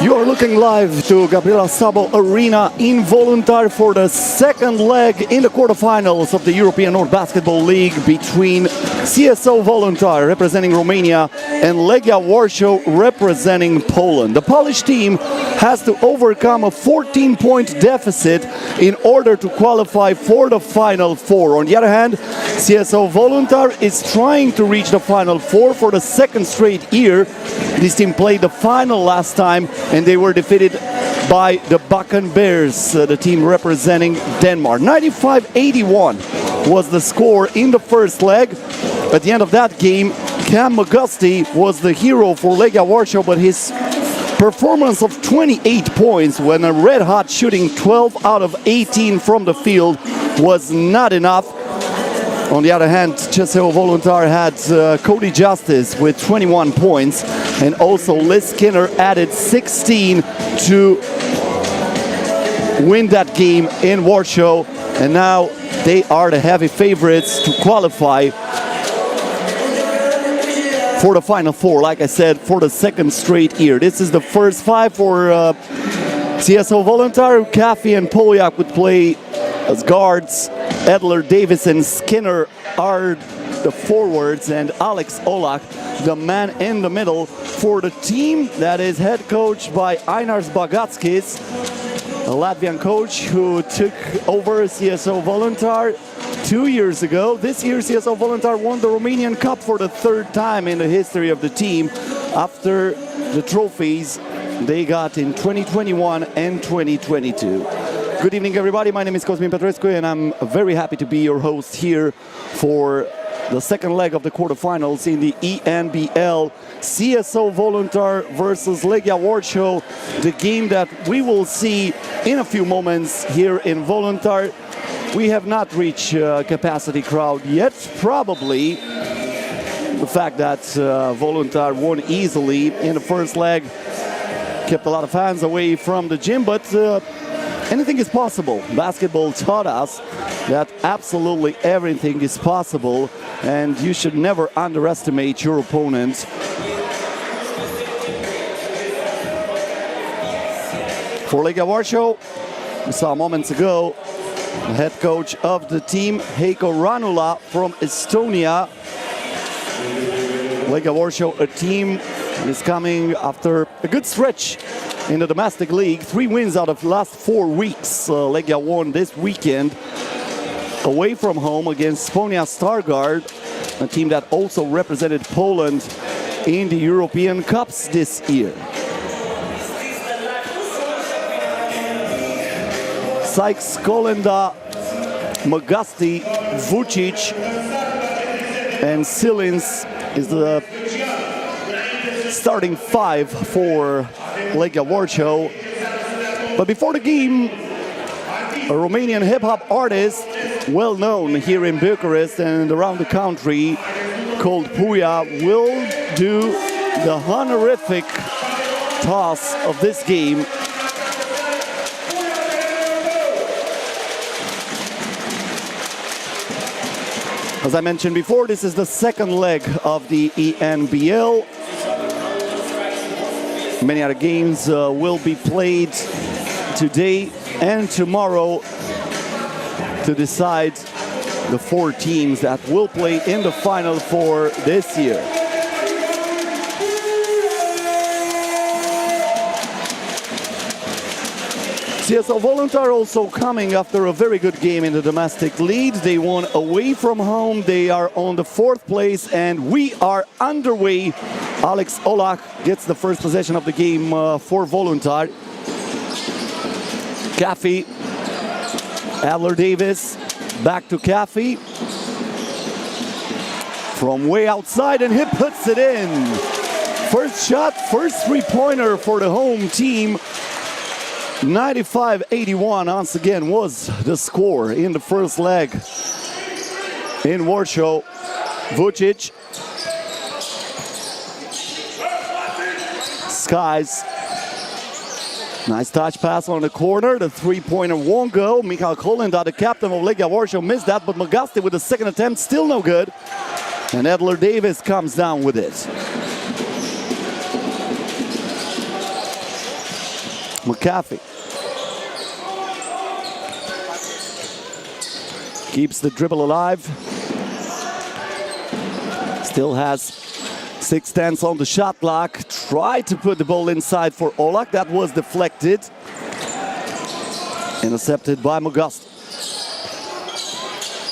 You are looking live to Gabriela Sabo Arena in Voluntari for the second leg in the quarterfinals of the European North Basketball League between CSO Voluntari representing Romania and Legia Warsaw representing Poland. The Polish team has to overcome a 14-point deficit in order to qualify for the Final Four. On the other hand, CSO Voluntari is trying to reach the Final Four for the second straight year. This team played the final last time and they were defeated by the Bakken Bears, the team representing Denmark. 95-81 was the score in the first leg. At the end of that game, Cam McGusty was the hero for Legia Warsaw, but his performance of 28 points when a red-hot shooting 12 out of 18 from the field was not enough. On the other hand, CSO Voluntari had Cody Justice with 21 points, and also Liz Skinner added 16 to win that game in Warsaw, and now they are the heavy favorites to qualify for the Final Four, like I said, for the second straight year. This is the first five for CSO Voluntari. Caffey and Polyak would play as guards. Edler, Davis, and Skinner are the forwards, and Alex Olak, the man in the middle for the team that is head coached by Ainars Bagatskis, a Latvian coach who took over CSO Voluntari 2 years ago. This year, CSO Voluntari won the Romanian Cup for the third time in the history of the team after the trophies they got in 2021 and 2022. Good evening, everybody. My name is Cosmin Petrescu, and I'm very happy to be your host here for the second leg of the quarterfinals in the ENBL. CSO Voluntari versus Legia Warsaw, the game that we will see in a few moments here in Voluntari. We have not reached capacity crowd yet. Probably the fact that Voluntari won easily in the first leg kept a lot of fans away from the gym, but anything is possible. Basketball taught us that absolutely everything is possible, and you should never underestimate your opponent. For Legia Warsaw, we saw moments ago the head coach of the team, Heiko Ranula from Estonia. Legia Warsaw, a team is coming after a good stretch in the domestic league. 3 wins out of the last 4 weeks. Legia won this weekend away from home against Spodnia Stargard, a team that also represented Poland in the European Cups this year. Sykes, Kolenda, Magasti, Vucic, and Silins is the starting 5 for Legia Warsaw. But before the game, a Romanian hip-hop artist, well known here in Bucharest and around the country, called Puya, will do the honorific toss of this game. As I mentioned before, this is the second leg of the ENBL. Many other games will be played today and tomorrow to decide the 4 teams that will play in the Final Four this year. CSO Voluntari also coming after a very good game in the domestic league. They won away from home. They are on the 4th place and we are underway. Alex Olach gets the first possession of the game for Voluntari. Caffey, Adler Davis, back to Caffey. From way outside and he puts it in. First shot, first 3-pointer for the home team. 95-81 once again was the score in the first leg in Warsaw. Vucic. Skies. Nice touch pass on the corner. The 3-pointer won't go. Michal Kolenda, the captain of Legia Warsaw, missed that, but Magasti with the second attempt, still no good. And Adler Davis comes down with it. McAfee keeps the dribble alive. Still has 6 tenths on the shot clock. Tried to put the ball inside for Olak. That was deflected. Intercepted by Magasti.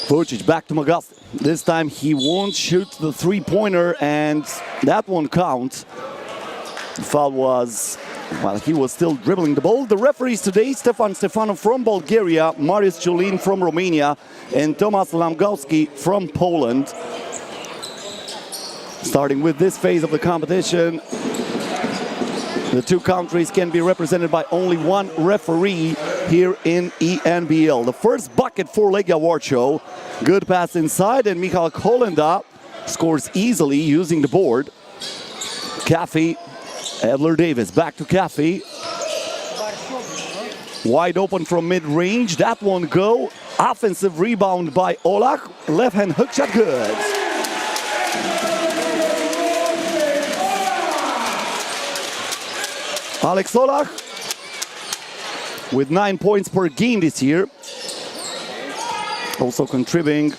Vucic back to Magasti. This time he won't shoot the 3-pointer and that won't count. The foul was, well, he was still dribbling the ball. The referees today, Stefan Stefanov from Bulgaria, Marius Ciulin from Romania, and Tomasz Lamgowski from Poland. Starting with this phase of the competition, the 2 countries can be represented by only 1 referee here in ENBL. The first bucket for Legia Warsaw. Good pass inside, and Michal Kolenda scores easily using the board. Caffey, Adler Davis, back to Caffey. Wide open from mid-range, that won't go. Offensive rebound by Olak, left-hand hook shot, good. Alex Olach with 9 points per game this year. Also contributing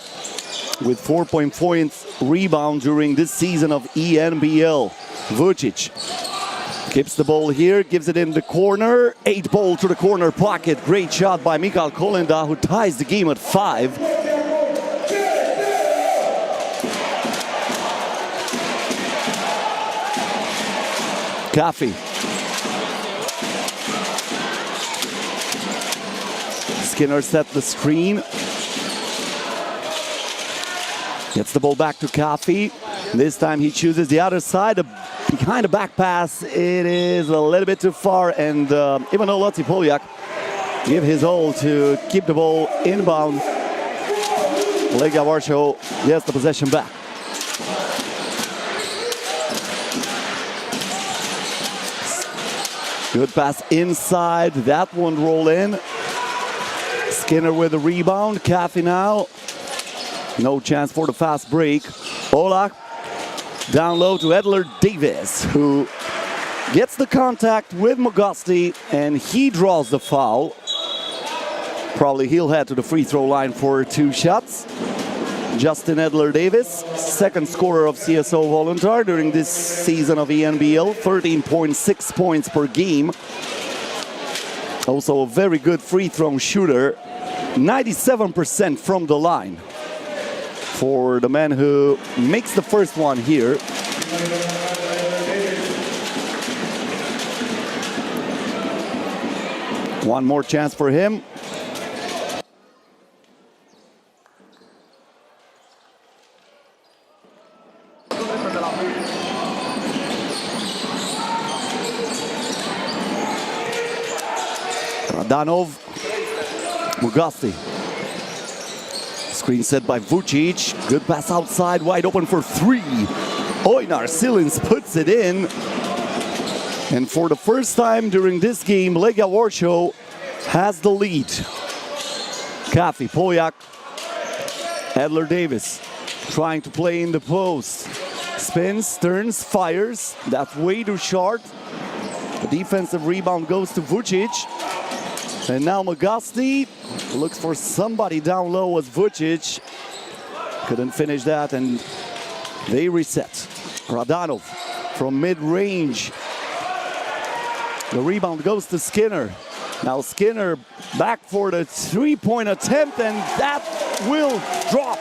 with 4.4 points rebound during this season of ENBL. Vucic keeps the ball here, gives it in the corner. 8 ball to the corner pocket. Great shot by Michal Kolenda, who ties the game at 5. Caffey. Skinner set the screen. Gets the ball back to Caffey. This time he chooses the other side. Behind the back pass, it is a little bit too far, and even though Lotti Poliak give his all to keep the ball inbound, Legia Warsaw gets the possession back. Good pass inside, that won't roll in. Skinner with the rebound, Caffey now. No chance for the fast break. Olak down low to Adler Davis, who gets the contact with Magasti, and he draws the foul. Probably he'll head to the free throw line for 2 shots. Justin Edler-Davis, second scorer of CSO Voluntari during this season of ENBL, 13.6 points per game. Also a very good free throw shooter, 97% from the line for the man who makes the first one here. One more chance for him. Radanov, Mugasti. Screen set by Vucic. Good pass outside, wide open for three. Oynar Silins puts it in. And for the first time during this game, Legia Warsaw has the lead. Kafi, Poljak, Edler-Davis trying to play in the post. Spins, turns, fires. That's way too short. The defensive rebound goes to Vucic. And now Mugasti looks for somebody down low as Vucic. Couldn't finish that and they reset. Radanov from mid-range. The rebound goes to Skinner. Now Skinner back for the three-point attempt and that will drop.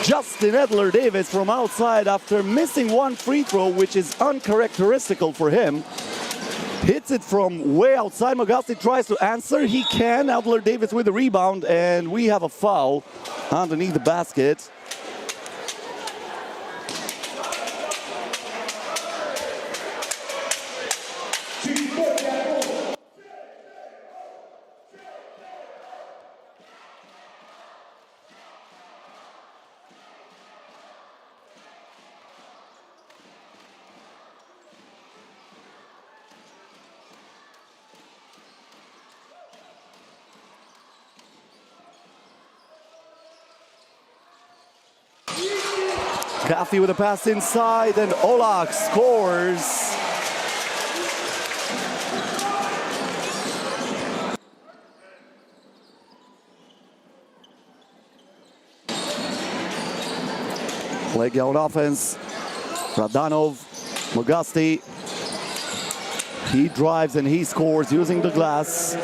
Justin Edler-Davis from outside after missing one free throw, which is uncharacteristical for him. Hits it from way outside. Mugasti tries to answer. He can. Edler-Davis with the rebound and we have a foul underneath the basket. Kafi with a pass inside and Olak scores. Legia on offense. Radanov, Mugasti. He drives and he scores using the glass.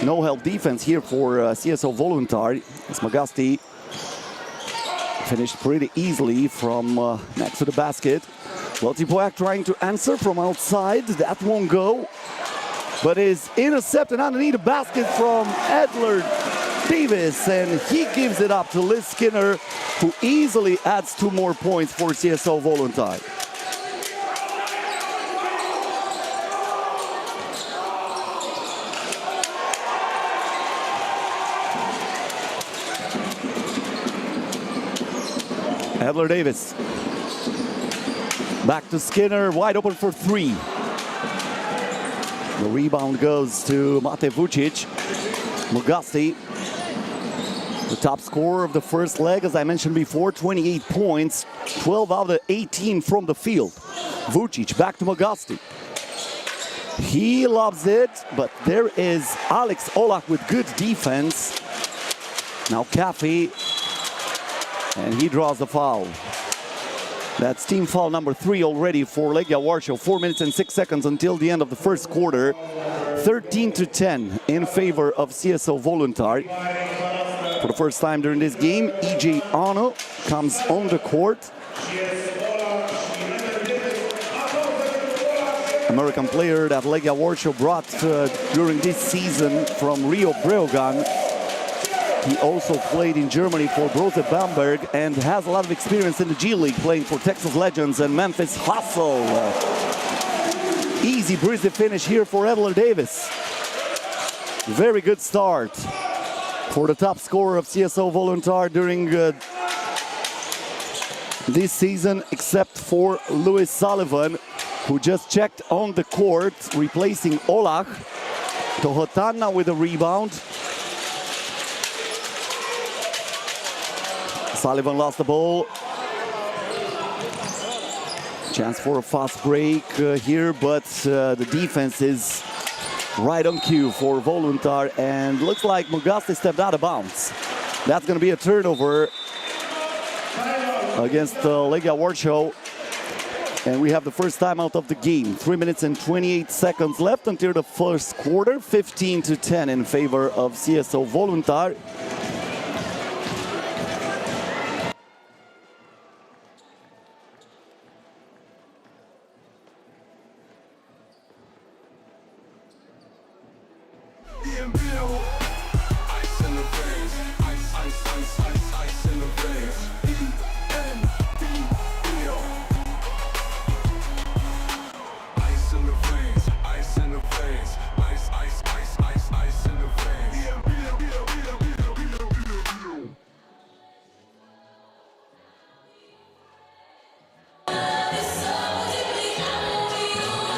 No help defense here for CSO Voluntari. As Mugasti finished pretty easily from next to the basket. Poljak trying to answer from outside. That won't go. But is intercepted underneath the basket from Edler-Davis. And he gives it up to Liz Skinner, who easily adds 2 more points for CSO Voluntari. Edler-Davis. Back to Skinner, wide open for 3. The rebound goes to Mate Vucic. Mugasti, the top scorer of the first leg, as I mentioned before, 28 points, 12 out of 18 from the field. Vucic back to Mugasti. He loves it, but there is Alex Olak with good defense. Now Kafi, and he draws the foul. That's team foul number 3 already for Legia Warsaw. 4 minutes and 6 seconds until the end of the first quarter. 13-10 in favor of CSO Voluntari. For the first time during this game, EJ Ano comes on the court. American player that Legia Warsaw brought during this season from Rio Breogan. He also played in Germany for Brose Bamberg and has a lot of experience in the G League, playing for Texas Legends and Memphis Hustle. Easy breezy finish here for Edler-Davis. Very good start for the top scorer of CSO Voluntari during this season, except for Louis Sullivan, who just checked on the court, replacing Olak. Tohotana with a rebound. Sullivan lost the ball. Chance for a fast break here, but the defense is right on cue for Voluntari, and looks like Mugasti stepped out of bounds. That's going to be a turnover against Legia Warsaw. And we have the first time out of the game. 3 minutes and 28 seconds left until the first quarter. 15-10 in favor of CSO Voluntari.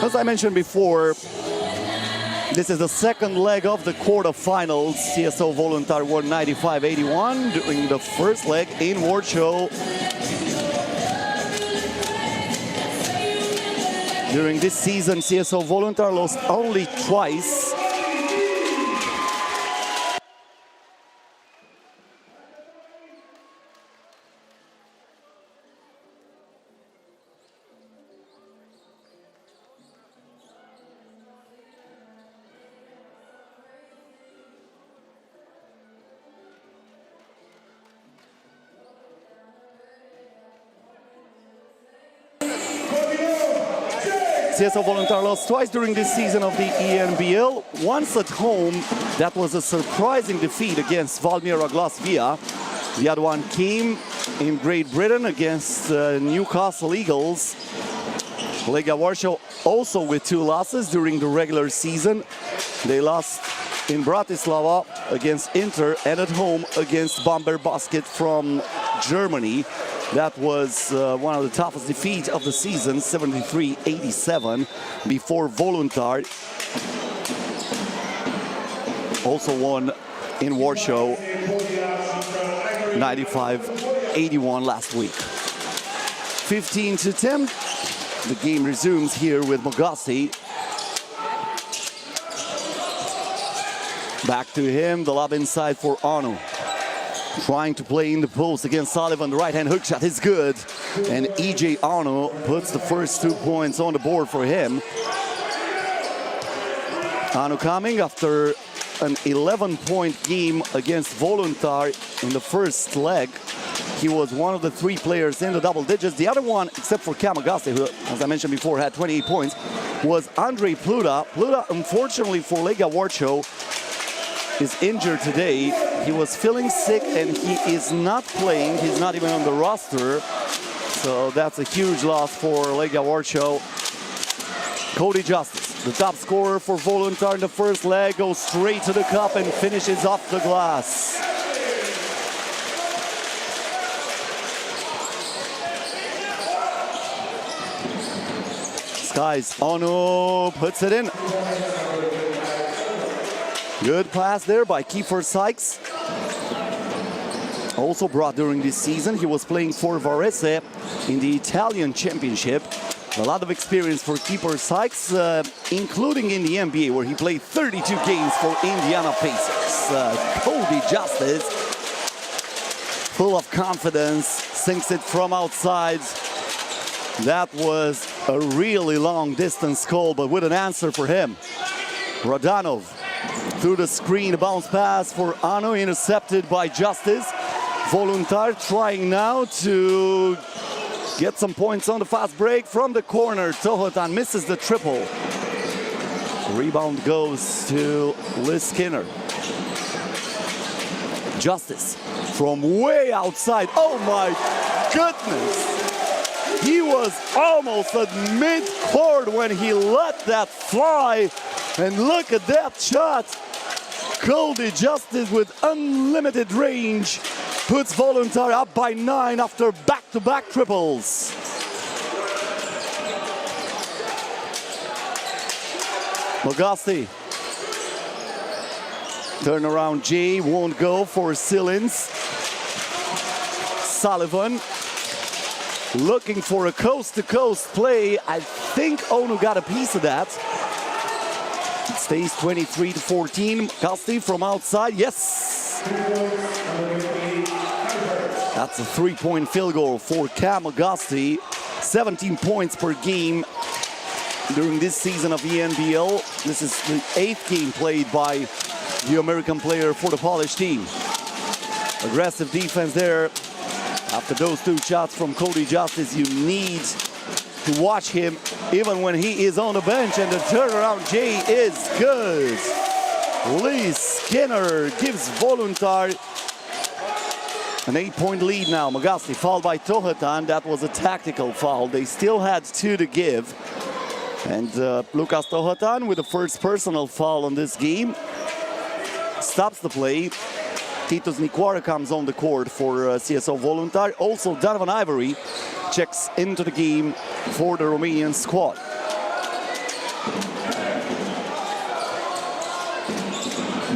As I mentioned before, this is the second leg of the quarterfinals. CSO Voluntari won 95-81 during the first leg in Warsaw. During this season, CSO Voluntari lost only twice. CSO Voluntari lost twice during this season of the ENBL. Once at home, that was a surprising defeat against Valmiera Glasvia. The other one came in Great Britain against Newcastle Eagles. Legia Warsaw also with 2 losses during the regular season. They lost in Bratislava against Inter and at home against Bamberg Basket from Germany. That was one of the toughest defeats of the season, 73-87, before Voluntari also won in Warsaw 95-81 last week. 15-10, the game resumes here with Mogassi. Back to him, the lob inside for Arno. Trying to play in the post against Sullivan. The right-hand hook shot is good. And EJ Arno puts the first 2 points on the board for him. Arno coming after an 11-point game against Voluntari in the first leg. He was one of the 3 players in the double digits. The other one, except for Kamagase, who, as I mentioned before, had 28 points, was Andrei Pluta. Pluta, unfortunately for Legia Warsaw, is injured today. He was feeling sick and he is not playing. He's not even on the roster. So that's a huge loss for Legia Warsaw. Cody Justice, the top scorer for Voluntari in the first leg, goes straight to the cup and finishes off the glass. Skies, Ono puts it in. Good pass there by Kiefer Sykes. Also brought during this season. He was playing for Varese in the Italian Championship. A lot of experience for Kiefer Sykes, including in the NBA, where he played 32 games for Indiana Pacers. Cody Justice, full of confidence, sinks it from outside. That was a really long distance call, but with an answer for him. Radanov through the screen, a bounce pass for Ano, intercepted by Justice. Voluntari trying now to get some points on the fast break from the corner. Tohotan misses the triple. Rebound goes to Liz Skinner. Justice from way outside. Oh my goodness! He was almost at mid-court when he let that fly. And look at that shot. Cody Justice with unlimited range puts Voluntari up by 9 after back-to-back triples. Mogassi. Turnaround J won't go for Sillins. Sullivan looking for a coast-to-coast play. I think Onu got a piece of that. It stays 23-14. Mogassi from outside. Yes. That's a 3-point field goal for Cam Augusti. 17 points per game during this season of ENBL. This is the 8th game played by the American player for the Polish team. Aggressive defense there. After those 2 shots from Cody Justice, you need to watch him even when he is on the bench, and the turnaround J is good. Lee Skinner gives Voluntari an 8-point lead now. Augusti fouled by Tohetan. That was a tactical foul. They still had 2 to give. And Lukas Tohetan with the first personal foul on this game stops the play. Titus Niquara comes on the court for CSO Voluntari. Also, Donovan Ivory checks into the game for the Romanian squad.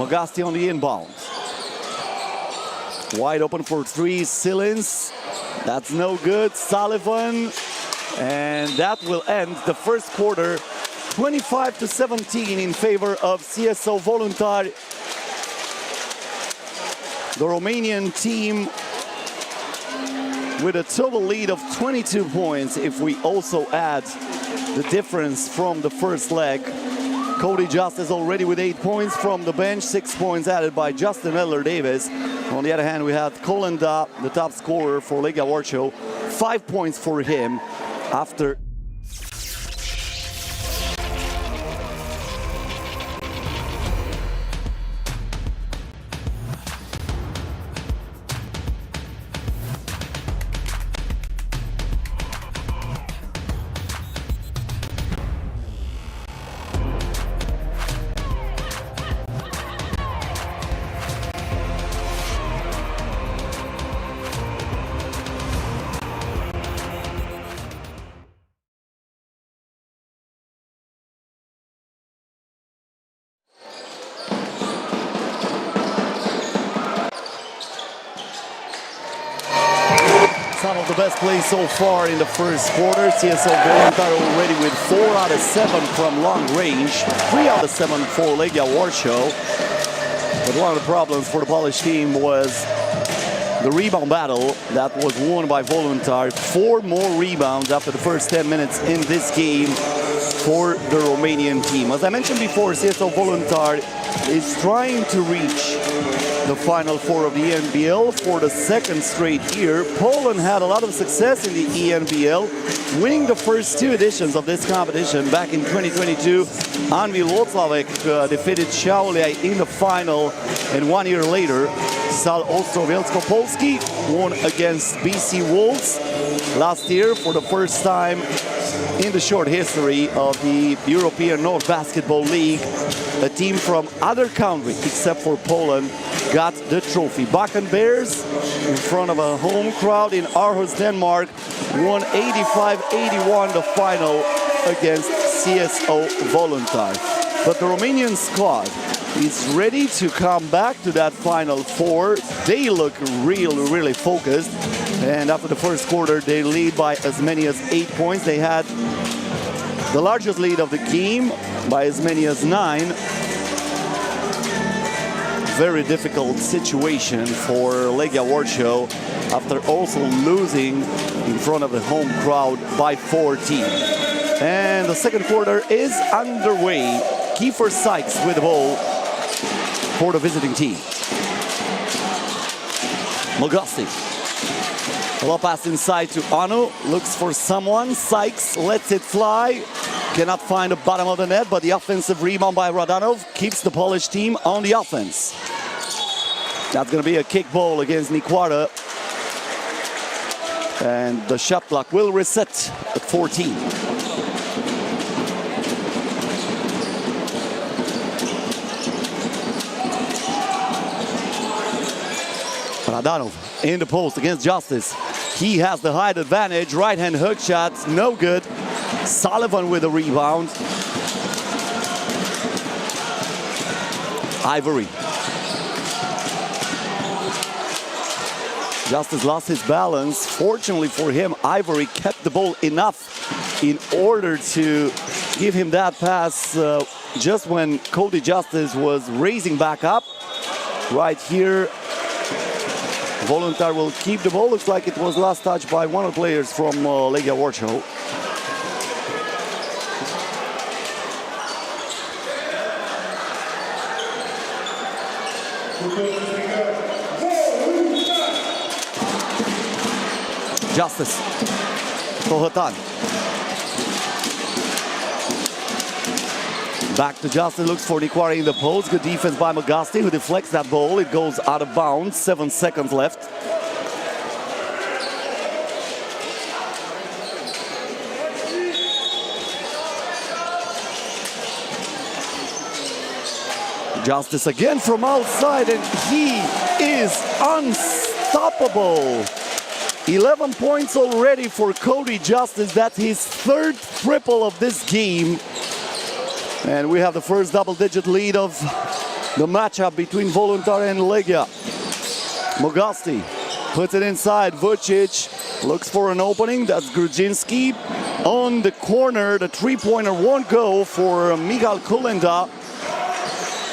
Augusti on the inbound. Wide open for 3, Sillins. That's no good. Sullivan. And that will end the first quarter. 25-17 in favor of CSO Voluntari. The Romanian team with a total lead of 22 points if we also add the difference from the first leg. Cody Justice already with 8 points from the bench, 6 points added by Justin Edler-Davis. On the other hand, we have Kolenda, the top scorer for Legia Warsaw, 5 points for him after some of the best plays so far in the first quarter. CSO Voluntari already with 4 out of 7 from long range, 3 out of 7 for Legia Warsaw. But one of the problems for the Polish team was the rebound battle that was won by Voluntari. 4 more rebounds after the first 10 minutes in this game for the Romanian team. As I mentioned before, CSO Voluntari is trying to reach the Final Four of the ENBL for the 2nd straight year. Poland had a lot of success in the ENBL, winning the first 2 editions of this competition. Back in 2022, Anwil Włocławek defeated Šiauliai in the final, and 1 year later, Stal Ostrowiecko-Polski won against BC Wolves last year for the first time in the short history of the European North Basketball League. A team from other countries, except for Poland, got the trophy. Bakken Bears, in front of a home crowd in Aarhus, Denmark, won 85-81 the final against CSO Voluntari. But the Romanian squad is ready to come back to that Final Four. They look really focused. And after the first quarter, they lead by as many as 8 points. They had the largest lead of the game by as many as 9. Very difficult situation for Legia Warsaw after also losing in front of the home crowd by 14. And the second quarter is underway. Kiefer Sykes with the ball for the visiting team. Augusti. Low pass inside to Anu, looks for someone. Sykes lets it fly. Cannot find the bottom of the net, but the offensive rebound by Radanov keeps the Polish team on the offense. That's going to be a kick ball against Niquara. And the shot clock will reset at 14. Radanov in the post against Justice. He has the height advantage. Right-hand hook shot, no good. Sullivan with a rebound. Ivory. Justice lost his balance. Fortunately for him, Ivory kept the ball enough in order to give him that pass just when Cody Justice was raising back up. Right here, Voluntar will keep the ball. Looks like it was last touched by one of the players from Legia Warsaw. Justice. Tohotan. Back to Justice, looks for Niquara in the post. Good defense by Magasti, who deflects that ball. It goes out of bounds. 7 seconds left. Justice again from outside, and he is unstoppable. 11 points already for Cody Justice. That's his third triple of this game. And we have the first double-digit lead of the matchup between Voluntari and Legia. Mogasti puts it inside. Vucic looks for an opening. That's Grudzinski. On the corner, the three-pointer won't go for Michal Kulenda.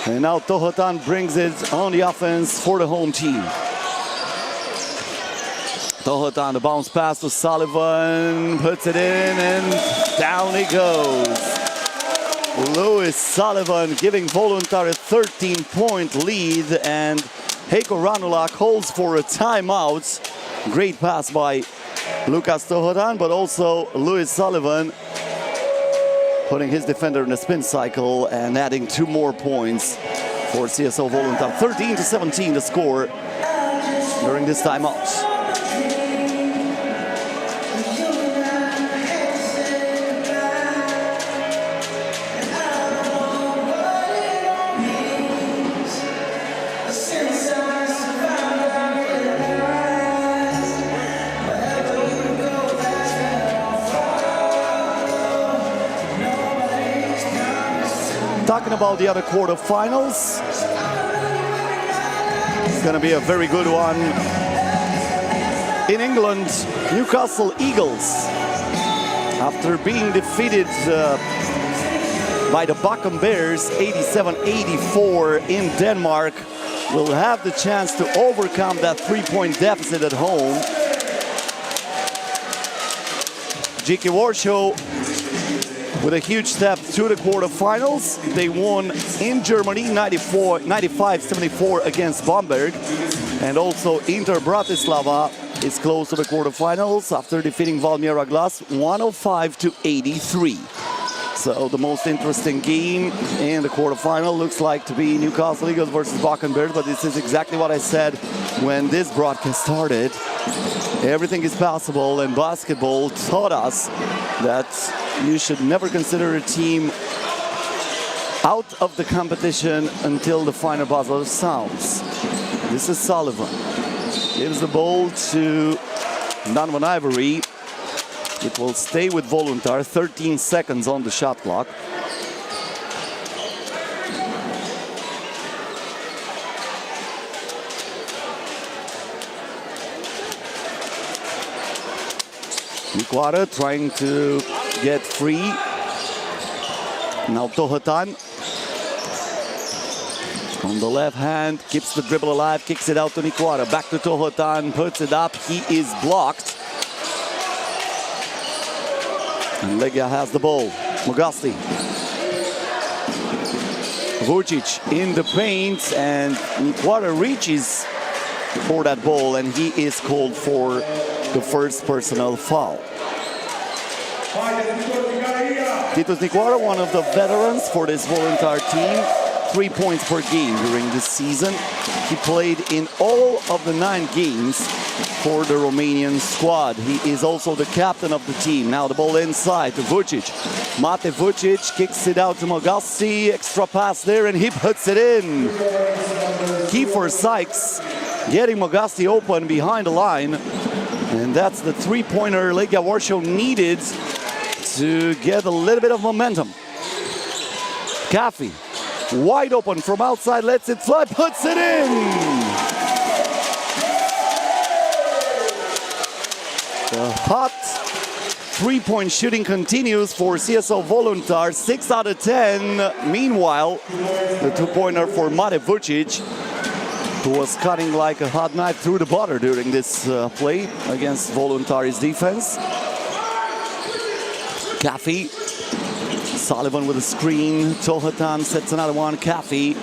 And now Tohotan brings it on the offense for the home team. Tohotan, the bounce pass to Sullivan, puts it in, and down he goes. Louis Sullivan giving Voluntari a 13-point lead, and Heiko Ranulak holds for a timeout. Great pass by Lucas Tohotan, but also Louis Sullivan putting his defender in a spin cycle and adding 2 more points for CSO Voluntari. 13-17 the score during this timeout. Talking about the other quarterfinals, it's going to be a very good one. In England, Newcastle Eagles, after being defeated by the Bochum Bears 87-84 in Denmark, will have the chance to overcome that 3-point deficit at home. GK Warsaw with a huge step to the quarterfinals. They won in Germany 95-74 against Bamberg. And also Inter Bratislava is close to the quarterfinals after defeating Valmiera Glass 105-83. So the most interesting game in the quarterfinal looks like to be Newcastle Eagles versus Bochum Bears, but this is exactly what I said when this broadcast started. Everything is possible, and basketball taught us that you should never consider a team out of the competition until the final buzzer sounds. This is Sullivan. Gives the ball to Donovan Ivory. It will stay with Voluntar. 13 seconds on the shot clock. Niquara trying to get free. Now Tohotan on the left hand, keeps the dribble alive, kicks it out to Niquara. Back to Tohotan, puts it up. He is blocked. And Legia has the ball. Mogasti. Vucic in the paint, and Niquara reaches for that ball, and he is called for the first personal foul. Titus Niquara, one of the veterans for this Voluntari team. 3 points per game during this season. He played in all of the 9 games for the Romanian squad. He is also the captain of the team. Now the ball inside to Vucic. Mate Vucic kicks it out to Mogasti. Extra pass there, and he puts it in. Kiefer Sykes getting Mogasti open behind the line. And that's the three-pointer Legia Warsaw needed to get a little bit of momentum. Caffey, wide open from outside, lets it fly, puts it in! The hot three-point shooting continues for CSO Voluntari, 6 out of 10. Meanwhile, the two-pointer for Mate Vucic who was cutting like a hot knife through the butter during this play against Voluntari's defense. Caffey, Sullivan with a screen. Tohatan sets another one. Caffey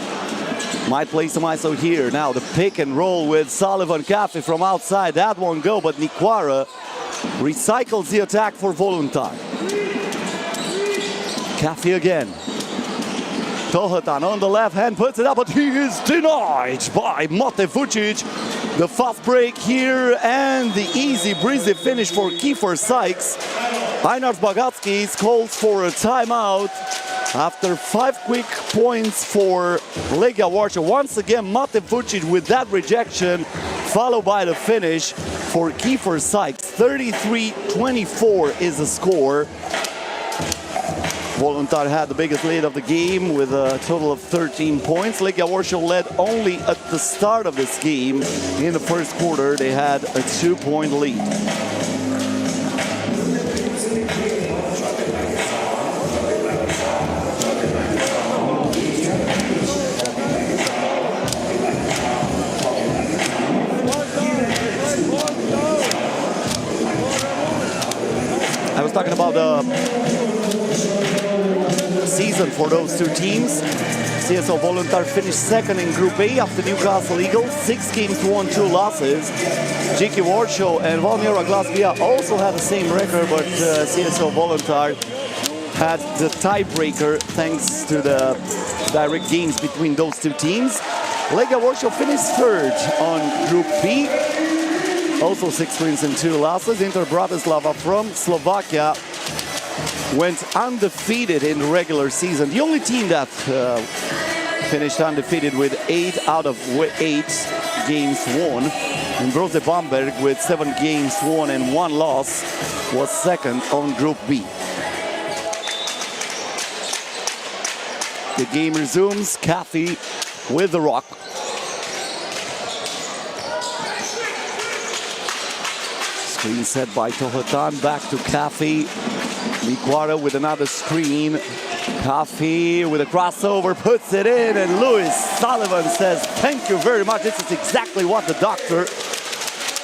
might play some ISO here. Now the pick and roll with Sullivan, Caffey from outside. That won't go, but Niquara recycles the attack for Voluntari. Caffey again. Tohatan on the left hand puts it up, but he is denied by Mate Vucic. The fast break here and the easy breezy finish for Kiefer Sykes. Einar Zbagacki calls for a timeout after 5 quick points for Legia Warsaw. Once again, Mate Vucic with that rejection, followed by the finish for Kiefer Sykes. 33-24 is the score. Voluntari had the biggest lead of the game with a total of 13 points. Legia Warsaw led only at the start of this game. In the first quarter, they had a 2-point lead. I was talking about the season for those two teams. CSO Voluntari finished second in Group A after Newcastle Eagles, 6 games won, 2 losses. GK Warsaw and Valmiera Glasgow also had the same record, but CSO Voluntari had the tiebreaker thanks to the direct games between those two teams. Legia Warsaw finished third on Group B, also 6 wins and 2 losses. Inter Bratislava from Slovakia went undefeated in the regular season. The only team that finished undefeated with 8 out of 8 games won. And Brose Bamberg with 7 games won and 1 loss was second on Group B. The game resumes. Caffey with the rock. Screen set by Tohatan, back to Caffey. Niquara with another screen. Caffey with a crossover, puts it in, and Lewis Sullivan says, thank you very much. This is exactly what the doctor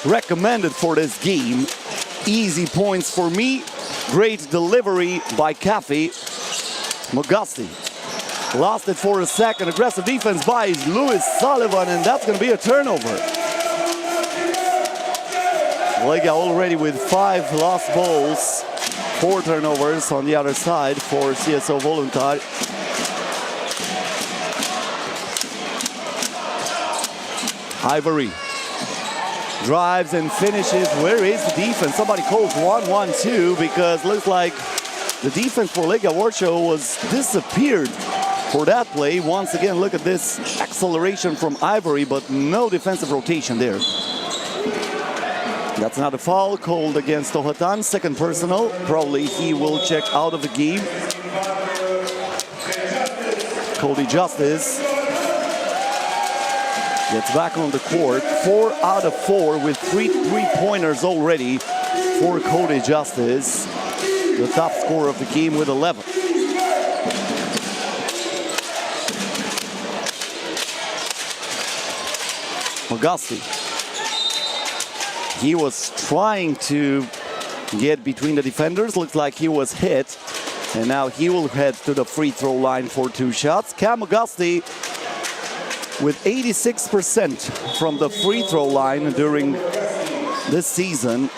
recommended for this game. Easy points for me. Great delivery by Caffey. Mogusti lost it for a second. Aggressive defense by Lewis Sullivan, and that's going to be a turnover. Legia already with 5 lost balls. 4 turnovers on the other side for CSO Voluntari. Ivory drives and finishes. Where is the defense? Somebody calls 1-1-2 because looks like the defense for Legia Warsaw was disappeared for that play. Once again, look at this acceleration from Ivory, but no defensive rotation there. That's another foul called against Tohatan. Second personal. Probably he will check out of the game. Cody Justice gets back on the court. 4 out of 4 with 3 3-pointers already for Cody Justice. The top scorer of the game with 11. Mogusti. He was trying to get between the defenders. Looks like he was hit. And now he will head to the free throw line for 2 shots. Cam Mogusti with 86% from the free throw line during this season.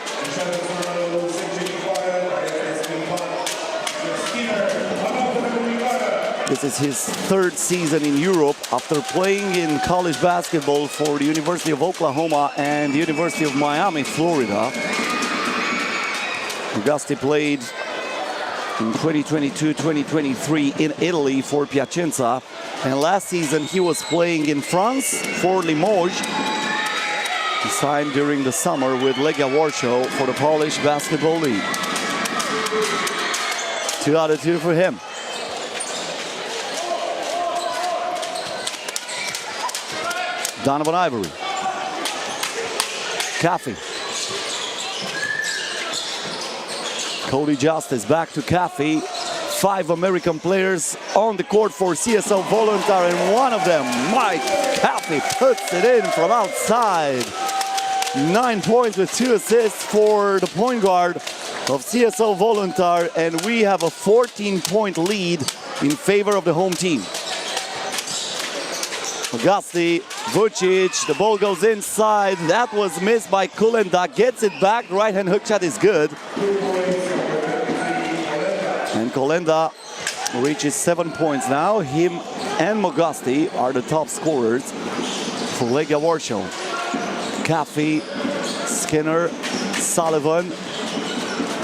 This is his 3rd season in Europe after playing in college basketball for the University of Oklahoma and the University of Miami, Florida. Mogusti played in 2022-2023 in Italy for Piacenza. And last season he was playing in France for Limoges. He signed during the summer with Legia Warsaw for the Polish Basketball League. 2 out of 2 for him. Donovan Ivory. Caffey. Cody Justice back to Caffey. 5 American players on the court for CSO Voluntari, and one of them, Mike Caffey, puts it in from outside. 9 points with 2 assists for the point guard of CSO Voluntari, and we have a 14-point lead in favor of the home team. Augasti, Vucic, the ball goes inside. That was missed by Kulenda, gets it back. Right-hand hook shot is good. And Kulenda reaches 7 points now. Him and Mogasti are the top scorers for Legia Warsaw. Caffey, Skinner, Sullivan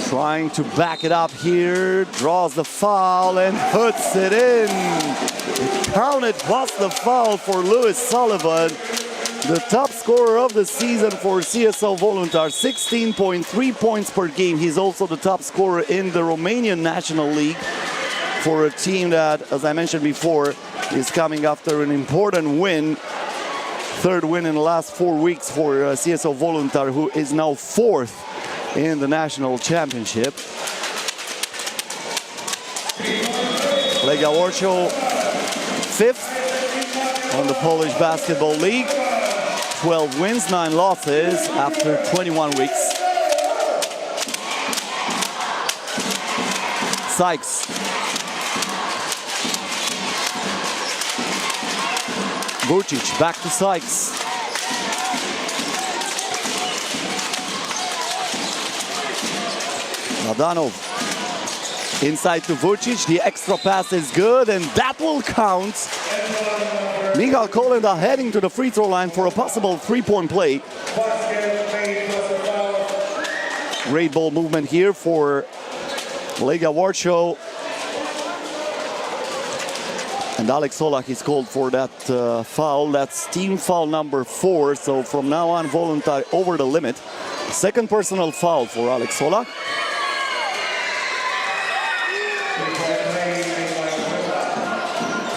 trying to back it up here, draws the foul and puts it in. It counted plus the foul for Lewis Sullivan, the top scorer of the season for CSO Voluntari, 16.3 points per game. He's also the top scorer in the Romanian National League for a team that, as I mentioned before, is coming after an important win. Third win in the last 4 weeks for CSO Voluntari, who is now 4th in the national championship. Legia Warsaw 5th on the Polish Basketball League. 12 wins, 9 losses after 21 weeks. Sykes. Vucic back to Sykes. Nadanov inside to Vucic. The extra pass is good, and that will count. Michal Kolenda heading to the free throw line for a possible 3-point play. Great ball movement here for Legia Warsaw. And Alex Solak is called for that foul. That's team foul number 4. So from now on, Voluntari over the limit. Second personal foul for Alex Solak.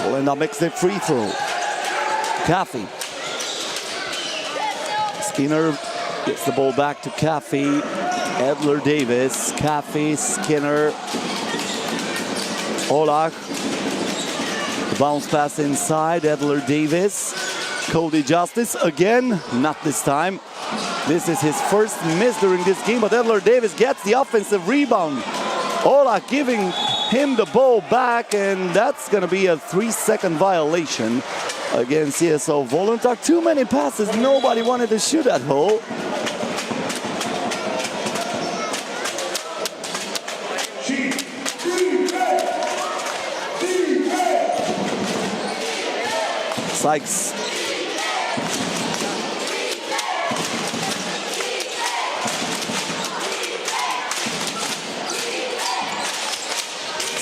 Kolenda makes the free throw. Caffey. Skinner gets the ball back to Caffey. Edler Davis. Caffey, Skinner. Olak. The bounce pass inside. Edler Davis. Cody Justice again. Not this time. This is his first miss during this game, but Edler Davis gets the offensive rebound. Olak giving him the ball back, and that's going to be a 3-second violation against CSO Voluntari. Too many passes. Nobody wanted to shoot that hole. Sykes.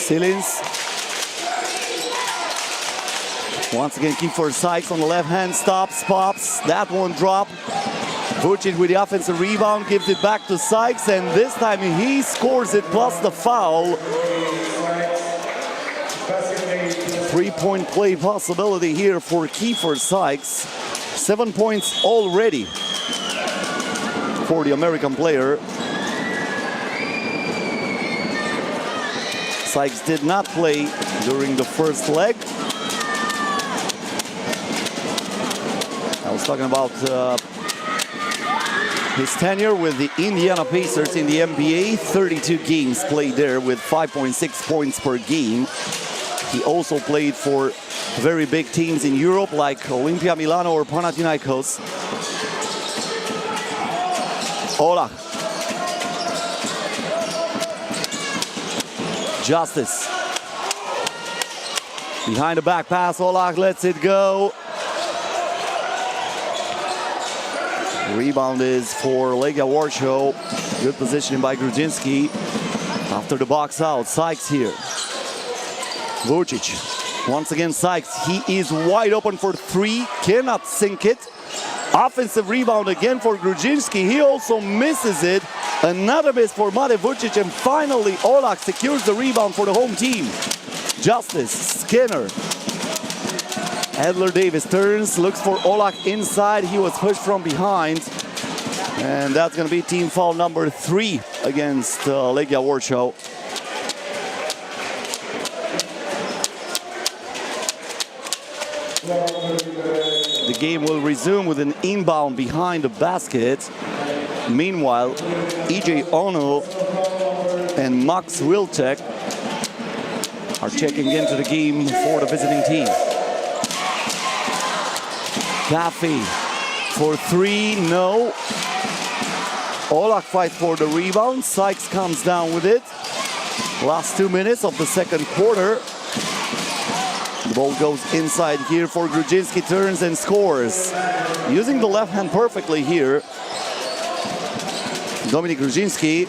Silins. Once again, key for Sykes on the left hand, stops, pops, that one drop. Vucic with the offensive rebound, gives it back to Sykes, and this time he scores it plus the foul. 3-point play possibility here for Kiefer Sykes. 7 points already for the American player. Sykes did not play during the first leg. I was talking about his tenure with the Indiana Pacers in the NBA. 32 games played there with 5.6 points per game. He also played for very big teams in Europe like Olimpia Milano or Panathinaikos. Olak. Justice. Behind the back pass, Olak lets it go. Rebound is for Legia Warsaw. Good positioning by Grudzinski. After the box out, Sykes here. Vucic. Once again, Sykes. He is wide open for 3. Cannot sink it. Offensive rebound again for Grudzinski. He also misses it. Another miss for Mate Vucic. And finally, Olak secures the rebound for the home team. Justice. Skinner. Edler Davis turns, looks for Olak inside. He was pushed from behind. And that's going to be team foul number 3 against Legia Warsaw. The game will resume with an inbound behind the basket. Meanwhile, EJ Ono and Max Wilczek are checking into the game for the visiting team. Caffey for three, no. Olak fights for the rebound. Sykes comes down with it. Last 2 minutes of the second quarter. The ball goes inside here for Grudzinski, turns and scores. Using the left hand perfectly here. Dominik Grudzinski.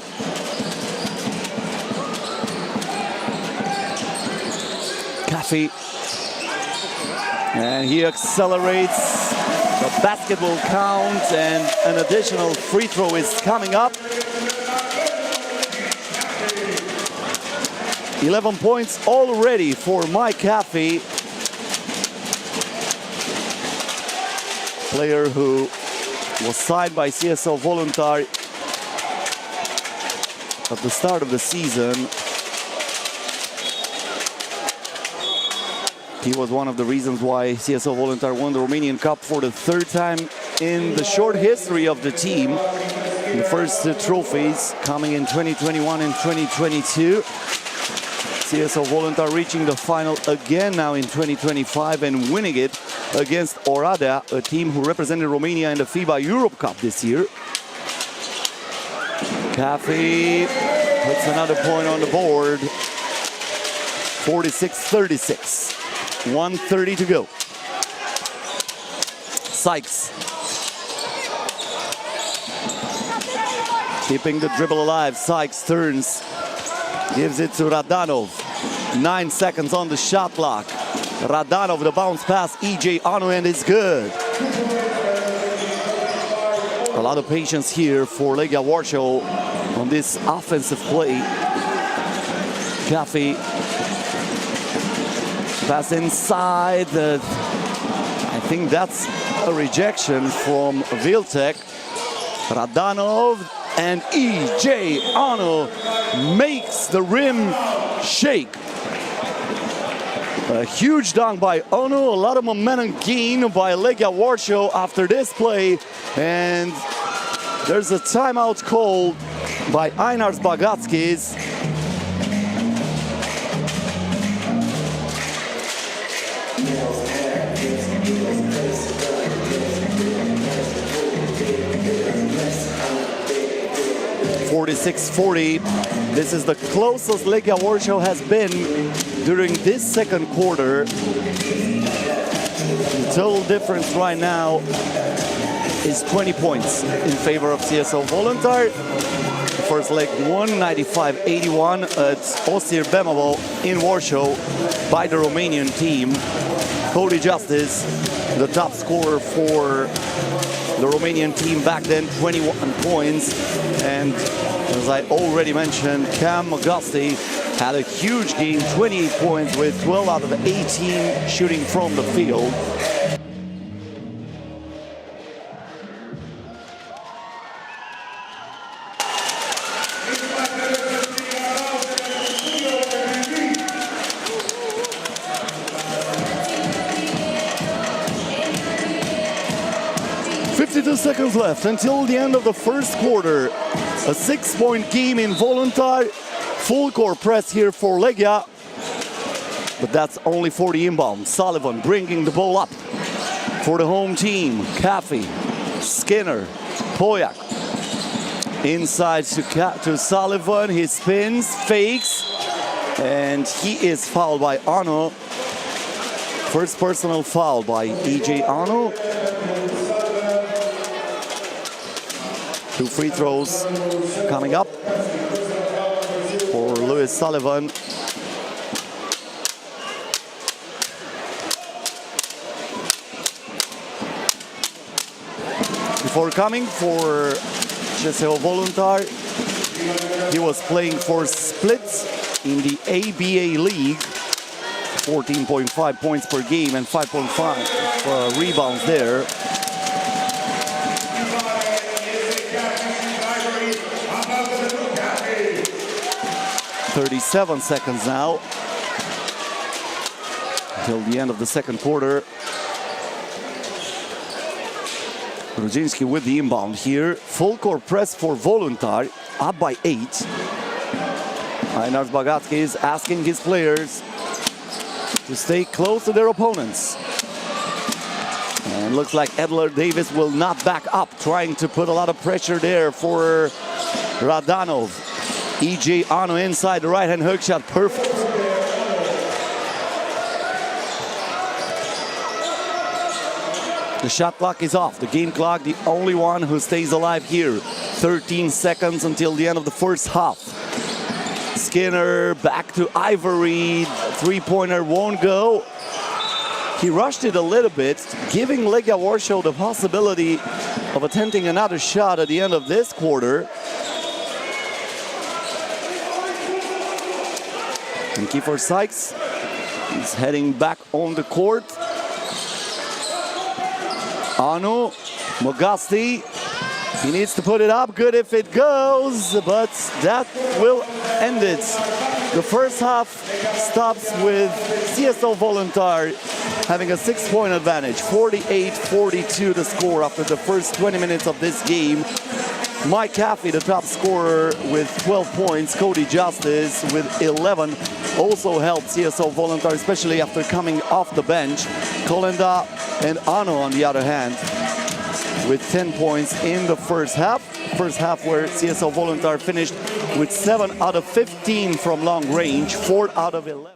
Caffey. And he accelerates. The basket will count and an additional free throw is coming up. 11 points already for Mike Caffey. Player who was signed by CSO Voluntari at the start of the season. He was one of the reasons why CSO Voluntari won the Romanian Cup for the third time in the short history of the team. The first trophies coming in 2021 and 2022. CSO Voluntari reaching the final again now in 2025 and winning it against Oradea, a team who represented Romania in the FIBA Europe Cup this year. Caffey puts another point on the board. 46-36. 1:30 to go. Sykes. Keeping the dribble alive. Sykes turns. Gives it to Radanov. 9 seconds on the shot clock. Radanov, the bounce pass. EJ Ono, and it's good. A lot of patience here for Legia Warsaw on this offensive play. Caffey. Pass inside. I think that's a rejection from Wilczek. Radanov and EJ Ono makes the rim shake. A huge dunk by Ono. A lot of momentum gain by Legia Warsaw after this play. And there's a timeout called by Einars Bagackis. (46-40). This is the closest Legia Warsaw has been during this second quarter. The total difference right now is 20 points in favor of CSO Voluntari. The first leg won 95-81 at Osir Bemovo in Warsaw by the Romanian team. Cody Justice, the top scorer for the Romanian team back then, 21 points. And as I already mentioned, Cam Augusti had a huge game, 28 points with 12 out of 18 shooting from the field. Seconds left until the end of the first quarter. A 6-point game in Voluntari. Full court press here for Legia. But that's only for the inbound. Sullivan bringing the ball up for the home team. Caffey, Skinner, Pojak. Inside to Sullivan. He spins, fakes, and he is fouled by Ono. First personal foul by EJ Ono. 2 free throws coming up for Lewis Sullivan. Before coming for CSO Voluntari, he was playing for Split in the ABA League. 14.5 points per game and 5.5 rebounds there. 37 seconds now until the end of the second quarter. Rudzinski with the inbound here. Full court press for Voluntari, up by 8. Einars Bagacki is asking his players to stay close to their opponents. And looks like Edler Davis will not back up, trying to put a lot of pressure there for Radanov. EJ Ano inside the right-hand hook shot, perfect. The shot clock is off. The game clock, the only one who stays alive here. 13 seconds until the end of the first half. Skinner back to Ivory. Three-pointer won't go. He rushed it a little bit, giving Legia Warsaw the possibility of attempting another shot at the end of this quarter. And Kiefer Sykes is heading back on the court. Anu, Mogasti, he needs to put it up, good if it goes, but that will end it. The first half stops with CSO Voluntari having a 6-point advantage. 48-42 the score after the first 20 minutes of this game. Mike Caffey, the top scorer, with 12 points. Cody Justice with 11 also helped CSO Voluntari, especially after coming off the bench. Kolenda and Ano, on the other hand, with 10 points in the first half. First half where CSO Voluntari finished with 7 out of 15 from long range, 4 out of 11.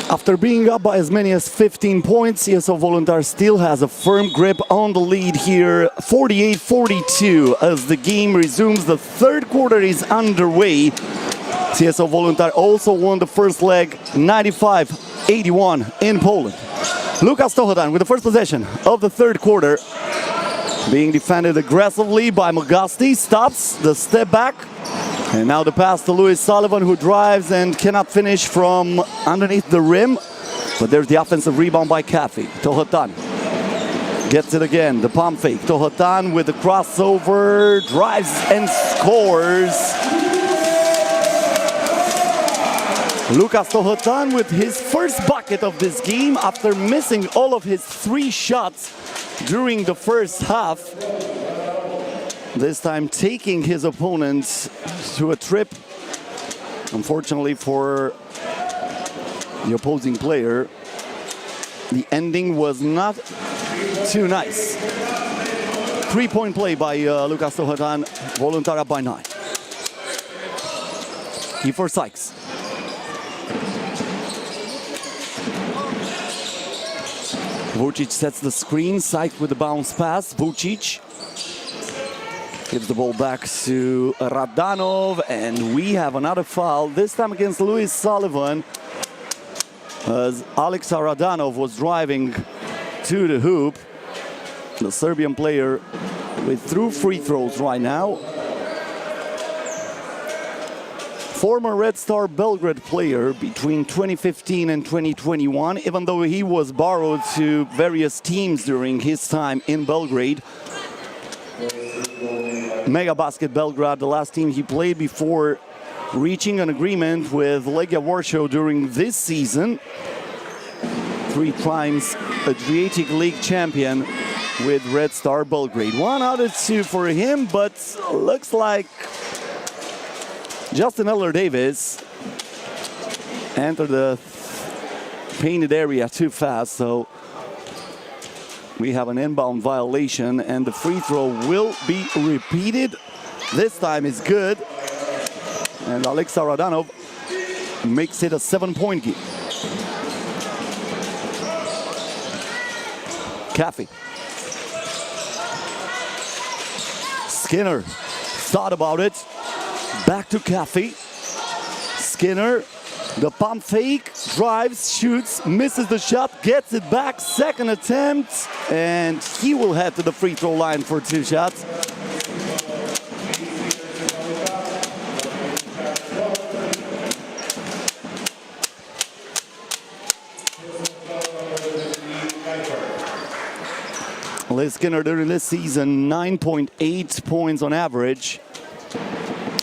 After being up by as many as 15 points, CSO Voluntari still has a firm grip on the lead here, 48-42, as the game resumes. The third quarter is underway. CSO Voluntari also won the first leg 95-81 in Poland. Lukas Tohotan with the first possession of the third quarter, being defended aggressively by Mogasti, stops the step back. And now the pass to Louis Sullivan, who drives and cannot finish from underneath the rim. But there's the offensive rebound by Kafi. Tohotan gets it again. The pump fake. Tohotan with the crossover, drives and scores. Lukas Tohotan with his first bucket of this game after missing all of his 3 shots during the first half. This time taking his opponent to a trip. Unfortunately for the opposing player, the ending was not too nice. 3-point play by Lukas Tohotan. Voluntari up by 9. E4 Sykes. Vucic sets the screen. Sykes with the bounce pass. Vucic gives the ball back to Radanov, and we have another foul, this time against Louis Sullivan, as Alexa Radanov was driving to the hoop. The Serbian player with 3 free throws right now. Former Red Star Belgrade player between 2015 and 2021, even though he was borrowed to various teams during his time in Belgrade. Mega Basket Belgrade, the last team he played before reaching an agreement with Legia Warsaw during this season. 3 times Adriatic League champion with Red Star Belgrade. 1 out of 2 for him, but looks like Justin Eller-Davis entered the painted area too fast, so we have an inbound violation, and the free throw will be repeated. This time is good, and Alexa Radanov makes it a 7-point game. Kafi. Skinner thought about it. Back to Kafi. Skinner, the pump fake, drives, shoots, misses the shot, gets it back, second attempt, and he will head to the free throw line for 2 shots. Liz Skinner during this season, 9.8 points on average.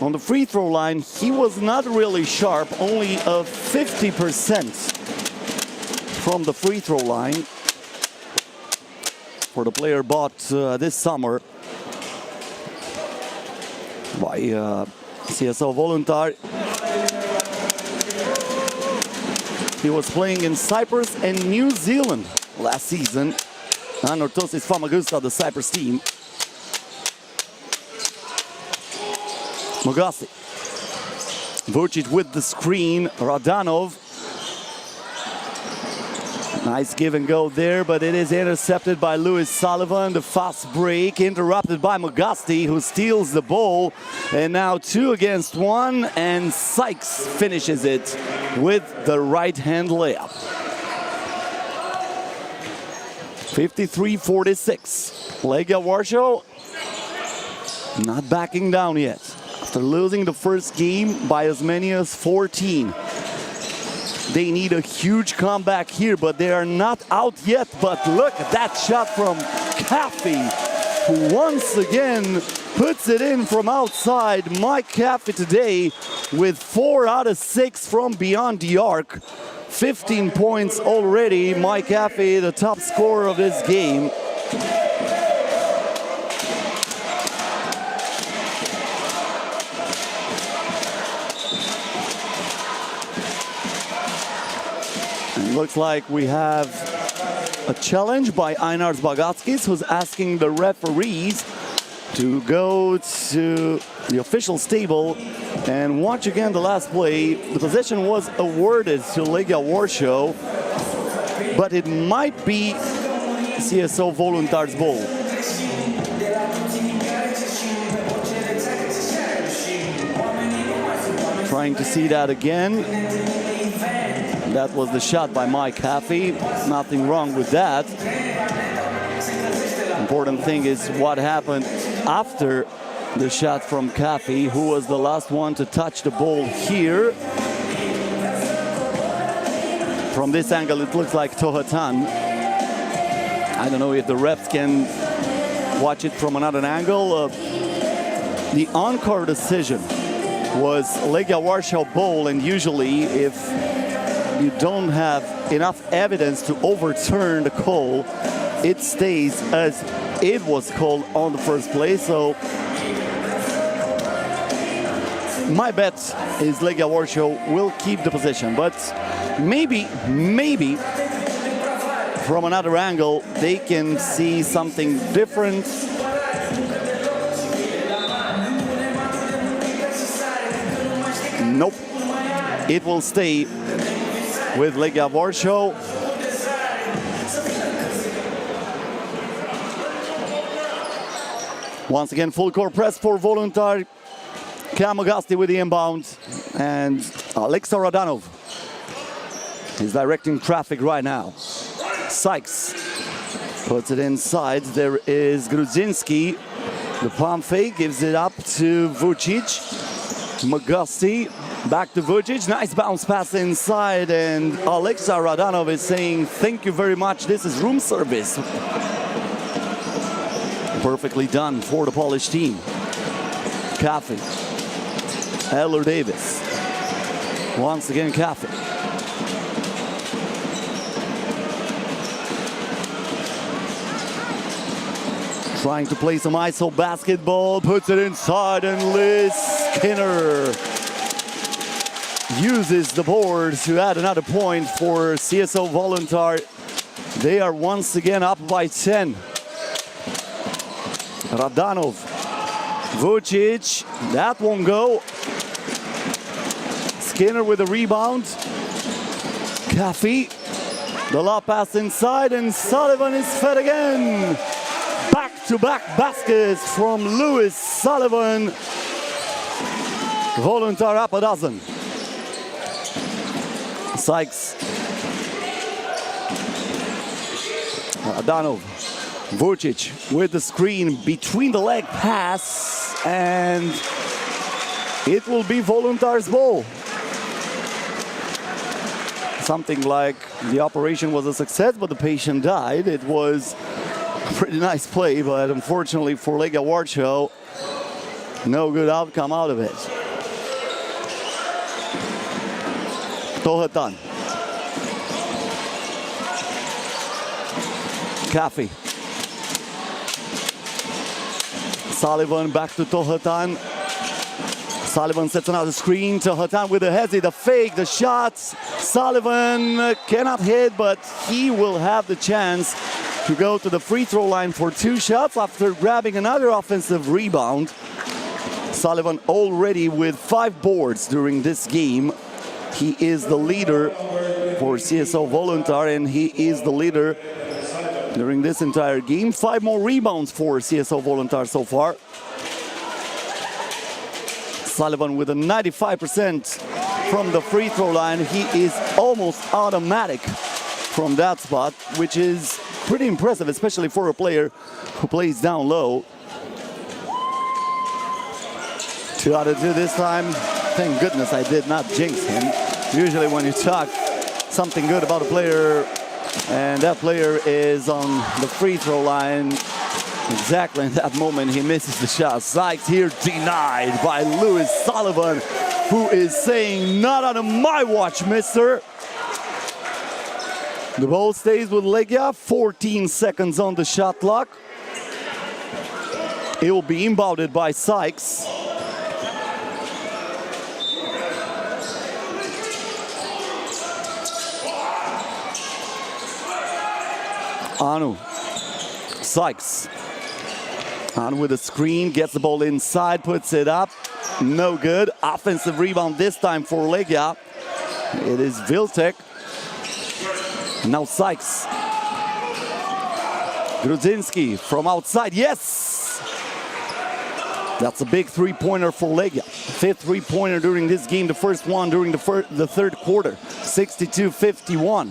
On the free throw line, he was not really sharp, only 50% from the free throw line for the player bought this summer by CSO Voluntari. He was playing in Cyprus and New Zealand last season. Anorthosis Famagusta, the Cyprus team. Mogasti. Vucic with the screen. Radanov. Nice give and go there, but it is intercepted by Louis Sullivan. The fast break interrupted by Mogasti, who steals the ball. And now 2 against 1, and Sykes finishes it with the right-hand layup. 53-46. Legia Warsaw not backing down yet. After losing the first game by as many as 14. They need a huge comeback here, but they are not out yet. But look at that shot from Kafi, who once again puts it in from outside. Mike Kafi today with 4 out of 6 from beyond the arc. 15 points already. Mike Kafi, the top scorer of this game. Looks like we have a challenge by Einars Bagatskis, who's asking the referees to go to the officials table And once again, the last play, the possession was awarded to Legia Warsaw, but it might be CSO Voluntari's ball. Trying to see that again. That was the shot by Mike Haffey. Nothing wrong with that. Important thing is what happened after the shot from Caffey, who was the last one to touch the ball here. From this angle, it looks like Tohatan. I don't know if the refs can watch it from another angle. The on-court decision was Legia Warsaw ball, and usually if you don't have enough evidence to overturn the call, it stays as it was called on the first play. So my bet is Legia Warsaw will keep the position, but maybe from another angle they can see something different. Nope, it will stay with Legia Warsaw. Once again, full court press for Voluntari. Kamagasti with the inbound, and Alexa Radanov is directing traffic right now. Sykes puts it inside. There is Grudzinski. The palm fake gives it up to Vucic. Magasti back to Vucic. Nice bounce pass inside, and Alexa Radanov is saying, thank you very much. This is room service. Perfectly done for the Polish team. Caffey. Eller Davis. Once again, Caffey. Trying to play some ISO basketball, puts it inside, and Liz Skinner uses the board to add another point for CSO Voluntari. They are once again up by 10. Radanov, Vucic, that won't go. Skinner with a rebound. Caffey, the lob pass inside, and Sullivan is fed again. Back-to-back baskets from Lewis Sullivan. Voluntari up a dozen. Sykes. Radanov. Vucic with the screen between the leg pass, and it will be Voluntari's ball. Something like the operation was a success, but the patient died. It was a pretty nice play, but unfortunately for Legia Warsaw, no good outcome out of it. Tohatan. Caffey. Sullivan back to Tohatan. Sullivan sets another screen. Tohatan with the hezzy, the fake, the shots. Sullivan cannot hit, but he will have the chance to go to the free throw line for 2 shots after grabbing another offensive rebound. Sullivan already with 5 boards during this game. He is the leader for CSO Voluntari, and he is the leader during this entire game. 5 more rebounds for CSO Voluntari so far. Sullivan with a 95% from the free throw line. He is almost automatic from that spot, which is pretty impressive, especially for a player who plays down low. 2 out of 2 this time. Thank goodness I did not jinx him. Usually when you talk something good about a player, and that player is on the free throw line, exactly in that moment he misses the shot. Sykes here denied by Lewis Sullivan, who is saying, not on my watch, mister. The ball stays with Legia, 14 seconds on the shot clock. It will be inbounded by Sykes. Anu, Sykes, Anu with a screen, gets the ball inside, puts it up. no good. Offensive rebound this time for Legia. It is Wilczek. Now Sykes. Grudzinski from outside, yes! That's a big three-pointer for Legia. Fifth three-pointer during this game, the first one during the third quarter. 62-51.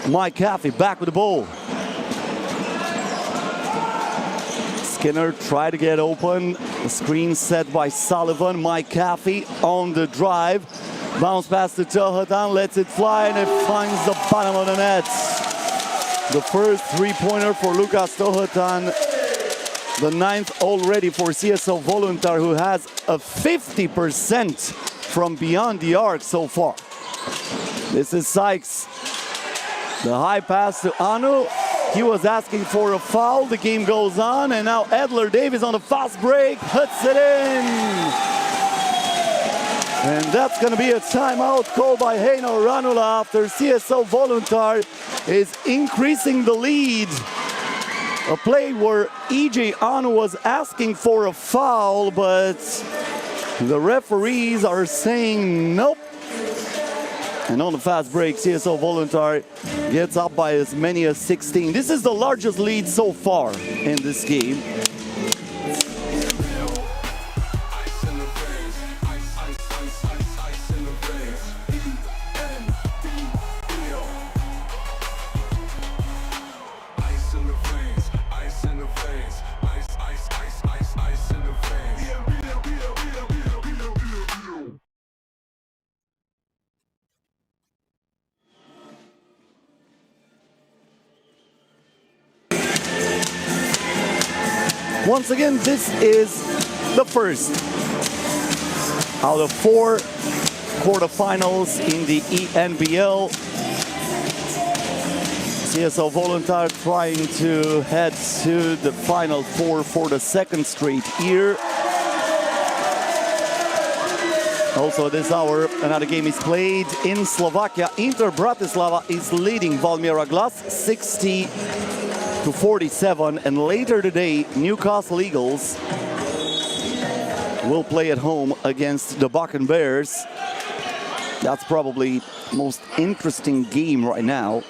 Mike Caffey back with the ball. Skinner tried to get open. The screen set by Sullivan. Mike Caffey on the drive. Bounce pass to Tohotan, lets it fly, and it finds the bottom of the net. The first three-pointer for Lukas Tohotan. The ninth already for CSO Voluntari, who has a 50% from beyond the arc so far. This is Sykes. The high pass to Anu. He was asking for a foul. The game goes on, and now Edler Davis on the fast break puts it in. And that's going to be a timeout called by Heino Ranula after CSO Voluntari is increasing the lead. A play where EJ Anu was asking for a foul, but the referees are saying nope. And on the fast break, CSO Voluntari gets up by as many as 16. This is the largest lead so far in this game. Once again, this is the first out of 4 quarterfinals in the ENBL. CSO Voluntari trying to head to the Final Four for the second straight year. Also this hour, another game is played in Slovakia. Inter Bratislava is leading Valmiera Glass 60-47, and later today, Newcastle Eagles will play at home against the Bakken Bears. That's probably the most interesting game right now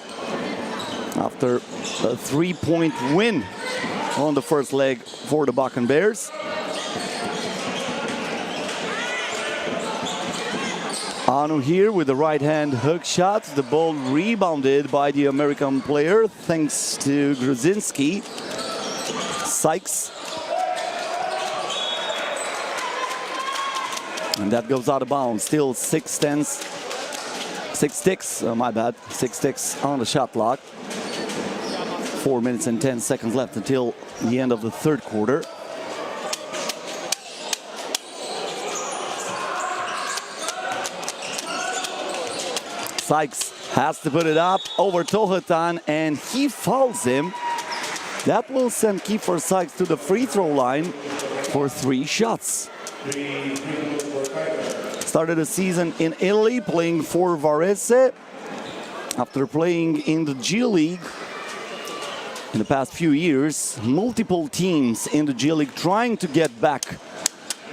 after a 3-point win on the first leg for the Bakken Bears. Anu here with the right-hand hook shot. The ball rebounded by the American player thanks to Grudzinski. Sykes. And that goes out of bounds. Still 6 ticks, my bad. 6 ticks on the shot clock. 4 minutes and 10 seconds left until the end of the third quarter. Sykes has to put it up over Tohotan, and he fouls him. That will send Kiefer Sykes to the free throw line for 3 shots. Started the season in Italy, playing for Varese. After playing in the G League in the past few years, multiple teams in the G League trying to get back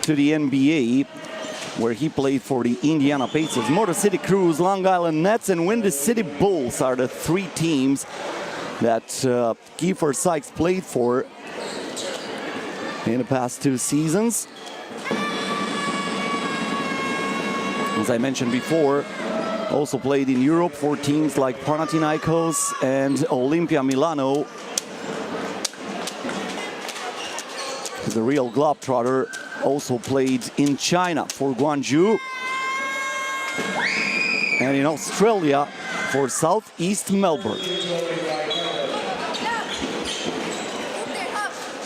to the NBA, where he played for the Indiana Pacers, Motor City Cruise, Long Island Nets, and Windy City Bulls are the 3 teams that Kiefer Sykes played for in the past 2 seasons. As I mentioned before, also played in Europe for teams like Panathinaikos and Olimpia Milano. The real globetrotter. Also played in China for Guangzhou and in Australia for Southeast Melbourne.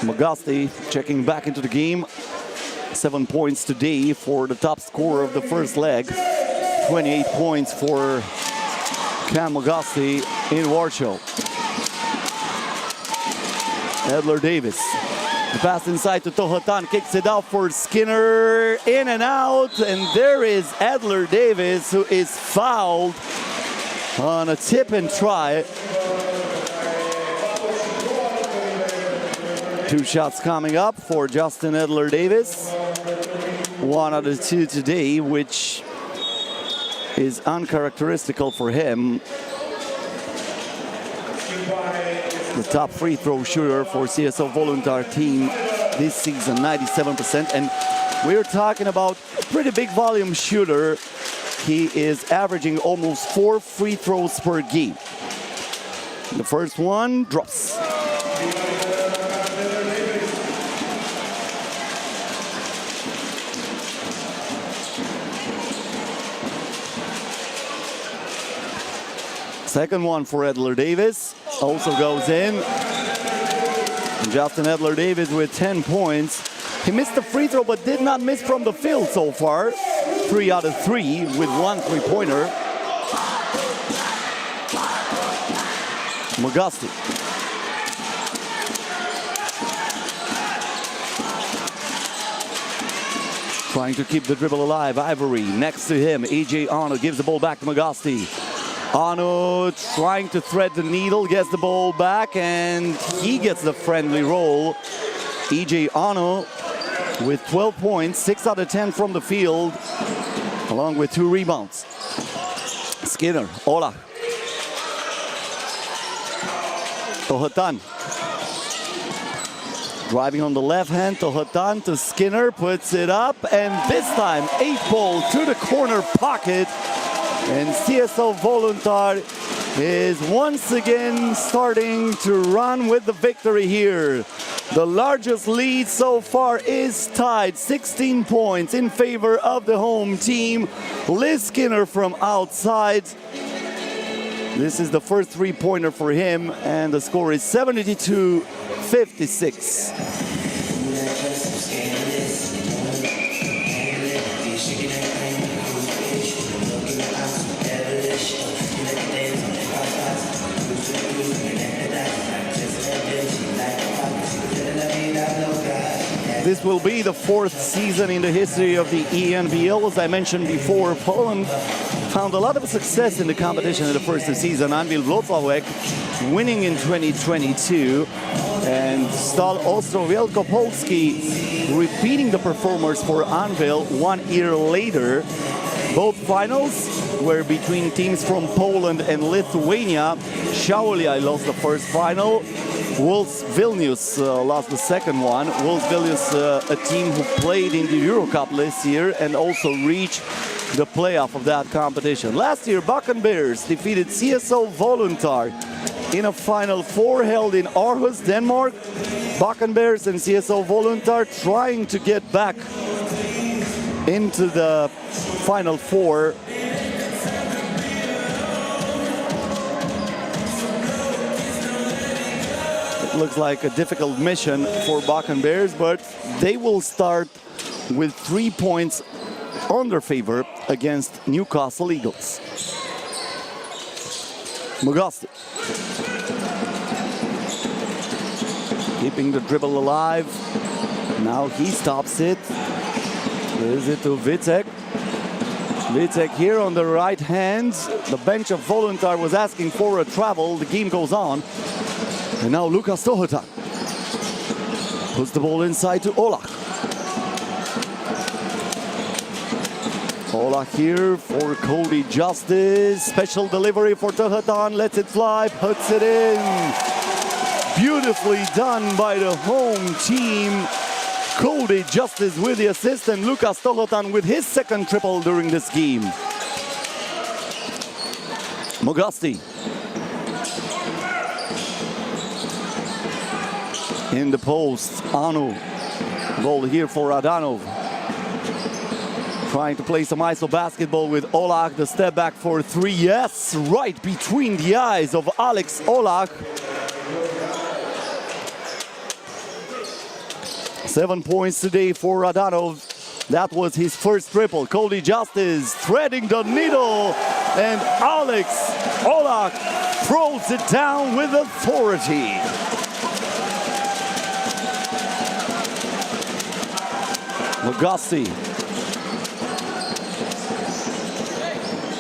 Magasti checking back into the game. 7 points today for the top scorer of the first leg. 28 points for Cam Magasti in Warsaw. Edler Davis. The pass inside to Tohotan, kicks it out for Skinner, in and out, and there is Edler Davis, who is fouled on a tip and try. 2 shots coming up for Justin Edler Davis. 1 out of 2 today, which is uncharacteristical for him. The top free throw shooter for CSO Voluntari team this season, 97%. And we're talking about a pretty big volume shooter. He is averaging almost 4 free throws per game. The first one drops. Second one for Edler-Davis, also goes in. Justin Edler-Davis with 10 points. He missed the free throw, but did not miss from the field so far. 3 out of 3 with 1 3-pointer. Magasti. Trying to keep the dribble alive. Ivory next to him. AJ Arno gives the ball back to Magasti. Arno trying to thread the needle, gets the ball back, and he gets the friendly roll. EJ Arno with 12 points, 6 out of 10 from the field, along with 2 rebounds. Skinner, Ola. Tohotan. Driving on the left hand, Tohotan to Skinner, puts it up, and this time 8-ball to the corner pocket. And CSO Voluntari is once again starting to run with the victory here. The largest lead so far is tied, 16 points in favor of the home team. Liz Skinner from outside. This is the first 3-pointer for him, and the score is 72-56. This will be the 4th season in the history of the ENBL. As I mentioned before, Poland found a lot of success in the competition in the first season. ENBLeague winning in 2022, and Stal Ostro Wielkopolski repeating the performers for Anvil 1 year later. Both finals were between teams from Poland and Lithuania. Šiauliai lost the first final. Wolves Vilnius lost the second one. Wolves Vilnius, a team who played in the Euro Cup this year and also reached the playoff of that competition. Last year, Bakken Bears defeated CSO Voluntari in a Final Four held in Aarhus, Denmark. Bakken Bears and CSO Voluntari trying to get back into the Final Four. It looks like a difficult mission for Bakken Bears, but they will start with 3 points on their favor against Newcastle Eagles. Magasti. Keeping the dribble alive. Now he stops it. Is it to Vitek? Vitek here on the right hand. The bench of Voluntari was asking for a travel. The game goes on. And now Lukas Tohotan puts the ball inside to Olach. Olach here for Cody Justice. Special delivery for Tohotan. Lets it fly, puts it in. Beautifully done by the home team. Cody Justice with the assist, and Lukas Tohotan with his second triple during this game. Magasti. In the post, Anu. Goal here for Adanov. Trying to play some ISO basketball with Olach. The step back for 3. Yes, right between the eyes of Alex Olach. 7 points today for Adanov. That was his first triple. Cody Justice threading the needle, and Alex Olach throws it down with authority. Magasti.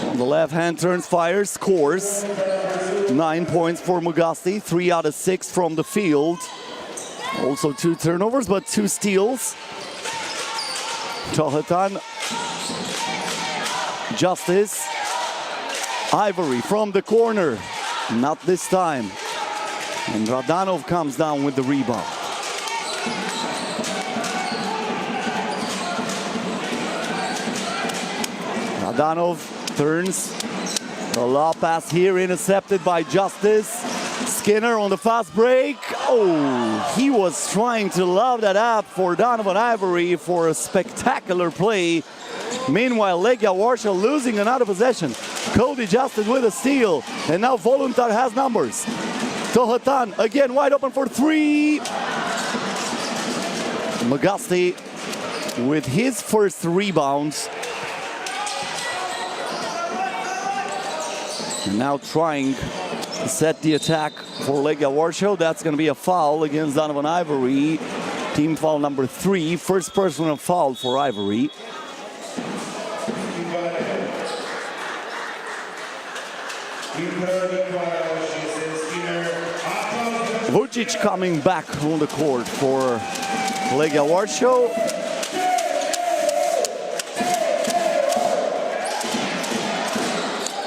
On the left hand, turns, fires, scores. 9 points for Magasti, 3 out of 6 from the field. Also 2 turnovers, but 2 steals. Tohetan. Justice. Ivory from the corner. Not this time. And Radanov comes down with the rebound. Radanov turns. The lob pass here intercepted by Justice. Skinner on the fast break. Oh, he was trying to lob that up for Donovan Ivory for a spectacular play. Meanwhile, Legia Warsaw losing another possession. Cody Justice with a steal. And now Voluntari has numbers. Tohetan again wide open for three. Magasti with his first rebounds. And now trying to set the attack for Legia Warsaw. That's going to be a foul against Donovan Ivory. Team foul number 3. First personal foul for Ivory. Vucic coming back on the court for Legia Warsaw.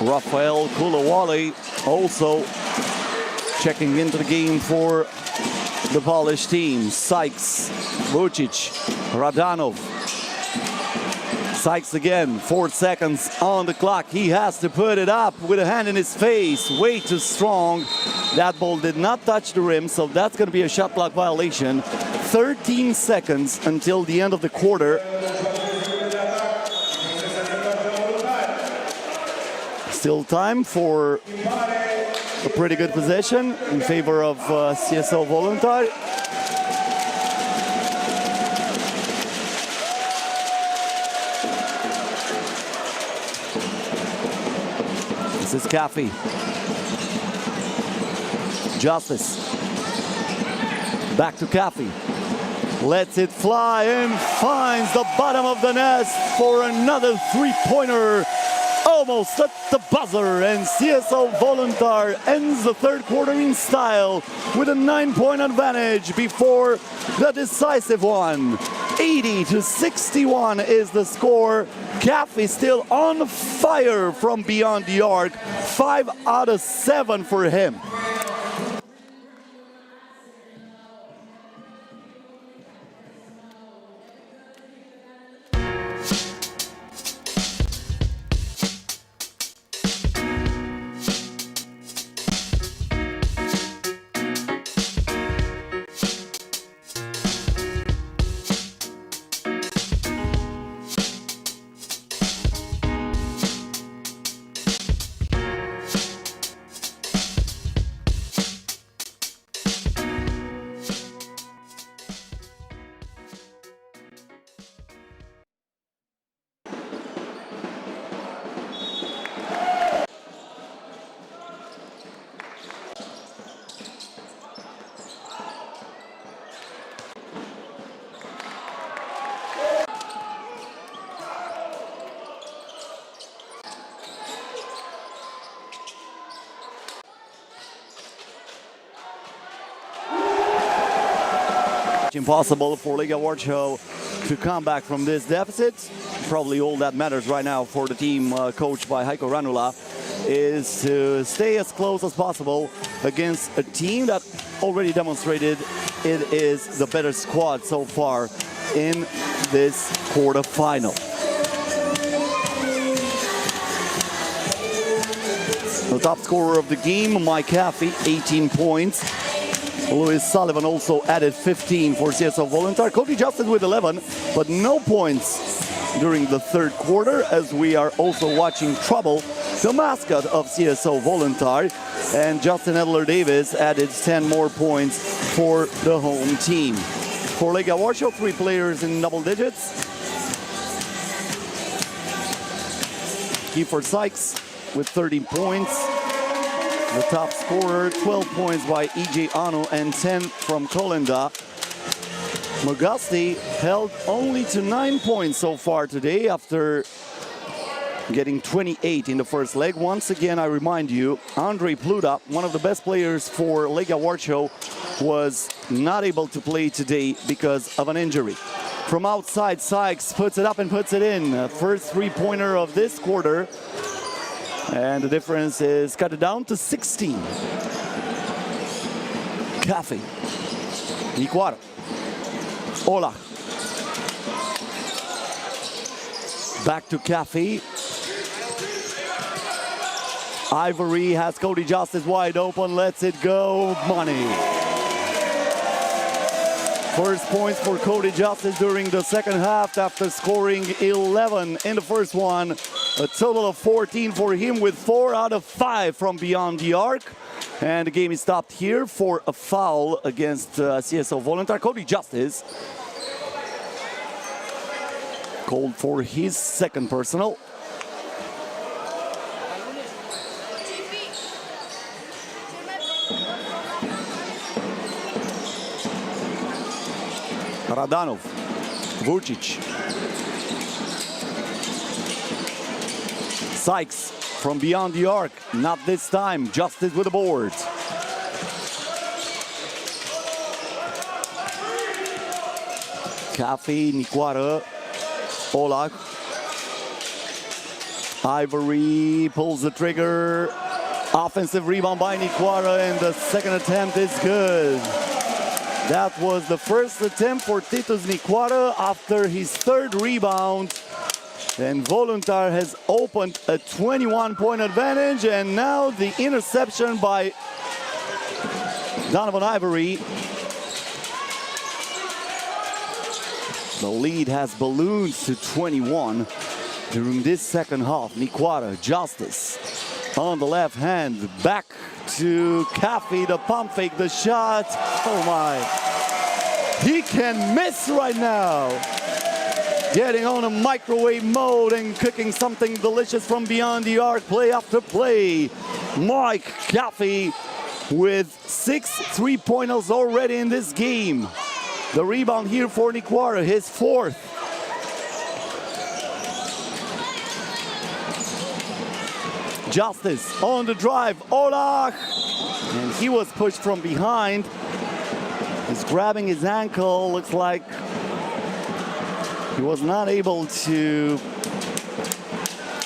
Rafael Kulawale also checking into the game for the Polish team. Sykes, Vucic, Radanov. Sykes again, 4 seconds on the clock. He has to put it up with a hand in his face. Way too strong. That ball did not touch the rim, so that's going to be a shot clock violation. 13 seconds until the end of the quarter. Still time for a pretty good possession in favor of CSO Voluntari. This is Caffey. Justice. Back to Caffey. Lets it fly and finds the bottom of the nest for another three-pointer. Almost at the buzzer, and CSO Voluntari ends the third quarter in style with a 9-point advantage before the decisive one. 80-61 is the score. Caffey still on fire from beyond the arc. 5 out of 7 for him. Impossible for Legia Warsaw to come back from this deficit. Probably all that matters right now for the team coached by Heiko Ranula is to stay as close as possible against a team that already demonstrated it is the better squad so far in this quarterfinal. The top scorer of the game, Mike Caffey, 18 points. Lewis Sullivan also added 15 for CSO Voluntari. Cody Justice with 11, but no points during the third quarter, as we are also watching Trouble, the mascot of CSO Voluntari. And Justin Edler-Davis added 10 more points for the home team. For Legia Warsaw, 3 players in double digits. Kiefer Sykes with 13 points. The top scorer, 12 points by E.J. Ano and 10 from Kolinda. Magasti held only to 9 points so far today after getting 28 in the first leg. Once again, I remind you, Andrei Pluda, one of the best players for Legia Warsaw, was not able to play today because of an injury. From outside, Sykes puts it up and puts it in. First three-pointer of this quarter. And the difference is cut down to 16. Cafe. Niquara. Ola. Back to Cafe. Ivory has Cody Justice wide open. Lets it go. Money. First points for Cody Justice during the second half after scoring 11 in the first one. A total of 14 for him with 4 out of 5 from beyond the arc. And the game is stopped here for a foul against CSO Voluntari. Cody Justice called for his second personal. Radanov, Vucic, Sykes from beyond the arc, not this time, Justice with the board. Cafe, Niquara, Olak, Ivory pulls the trigger, offensive rebound by Niquara, and the second attempt is good. That was the first attempt for Titus Niquara after his third rebound. And Voluntari has opened a 21-point advantage, and now the interception by Donovan Ivory. The lead has ballooned to 21 during this second half. Niquara, Justice on the left hand, back to Cafe, the pump fake, the shot. Oh my, he can miss right now. Getting on a microwave mode and cooking something delicious from beyond the arc, play after play. Mike Cafe with 6 3-pointers already in this game. The rebound here for Niquara, his fourth. Justice on the drive, Olak, and he was pushed from behind. He's grabbing his ankle, looks like he was not able to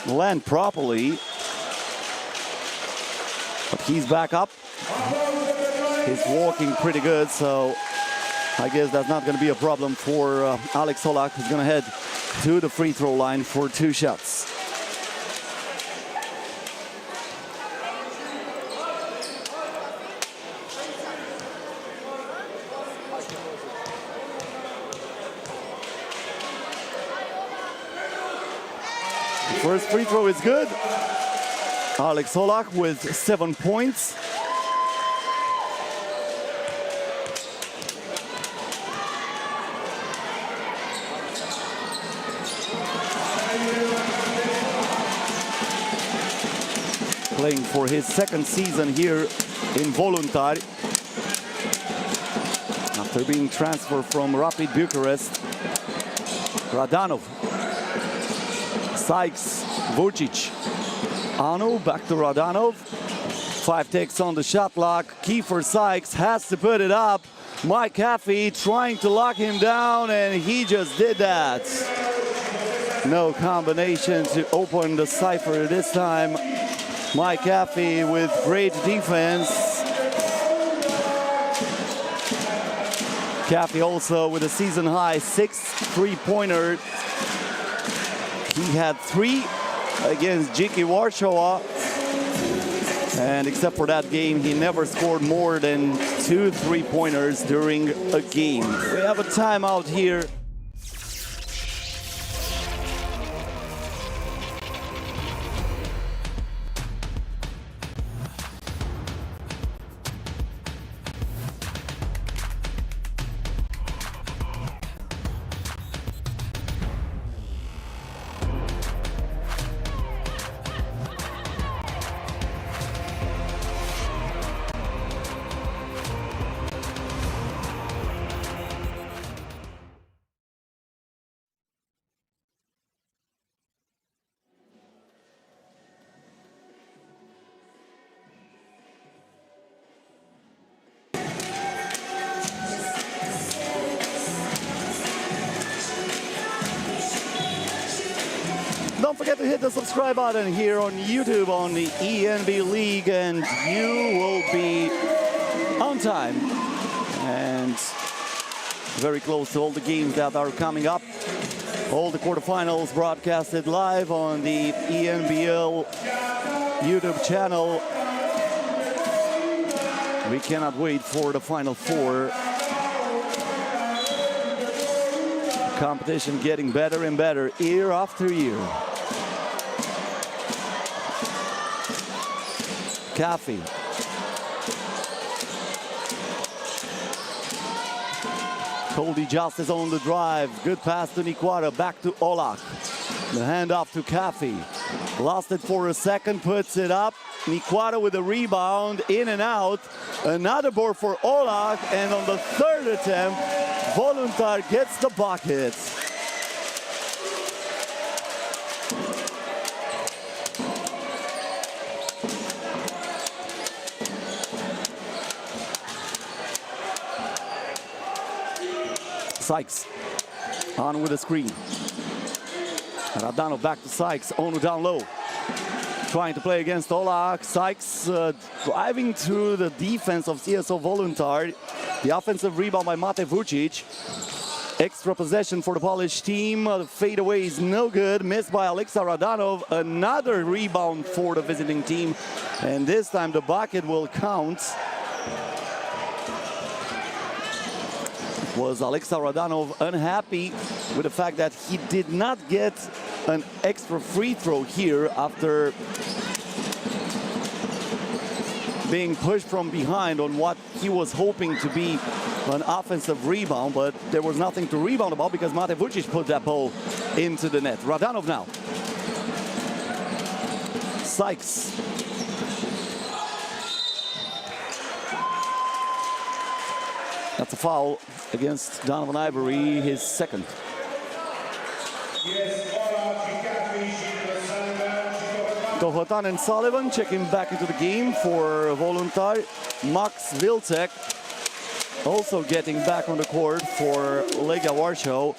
land properly. But he's back up. He's walking pretty good, so I guess that's not going to be a problem for Alex Olak, who's going to head to the free throw line for 2 shots. First free throw is good. Alex Olak with 7 points. Playing for his second season here in Voluntari. After being transferred from Rapid Bucharest. Radanov. Sykes, Vucic, Anu, back to Radanov. 5 takes on the shot clock. Kiefer Sykes has to put it up. Mike Cafe trying to lock him down, and he just did that. No combination to open the cipher this time. Mike Cafe with great defense. Cafe also with a season high 6 3-pointers. He had 3 against GK Warsaw, and except for that game, he never scored more than 2 3-pointers during a game. We have a timeout here. forget to hit the subscribe button here on YouTube on the ENBLeague, and you will be on time and very close to all the games that are coming up. All the quarterfinals broadcasted live on the ENBL YouTube channel. We cannot wait for the Final Four. Competition getting better and better year after year. Caffey. Cody Justice on the drive. Good pass to Nikwara. Back to Olach. The handoff to Caffey. Lost it for a second. Puts it up. Nikwara with a rebound. In and out. Another board for Olach. And on the third attempt, Voluntari gets the bucket. Sykes on with a screen. Radanov back to Sykes. Onu down low. Trying to play against Olach. Sykes driving through the defense of CSO Voluntari. The offensive rebound by Mate Vucic. Extra possession for the Polish team. The fadeaway is no good. Missed by Alexa Radanov. Another rebound for the visiting team. And this time the bucket will count. Was Alexa Radanov unhappy with the fact that he did not get an extra free throw here after being pushed from behind on what he was hoping to be an offensive rebound, but there was nothing to rebound about because Mate Vucic put that ball into the net. Radanov now. Sykes. That's a foul against Donovan Ivory, his second. Tohotan and Sullivan checking back into the game for Voluntari. Max Wilczek also getting back on the court for Legia Warsaw.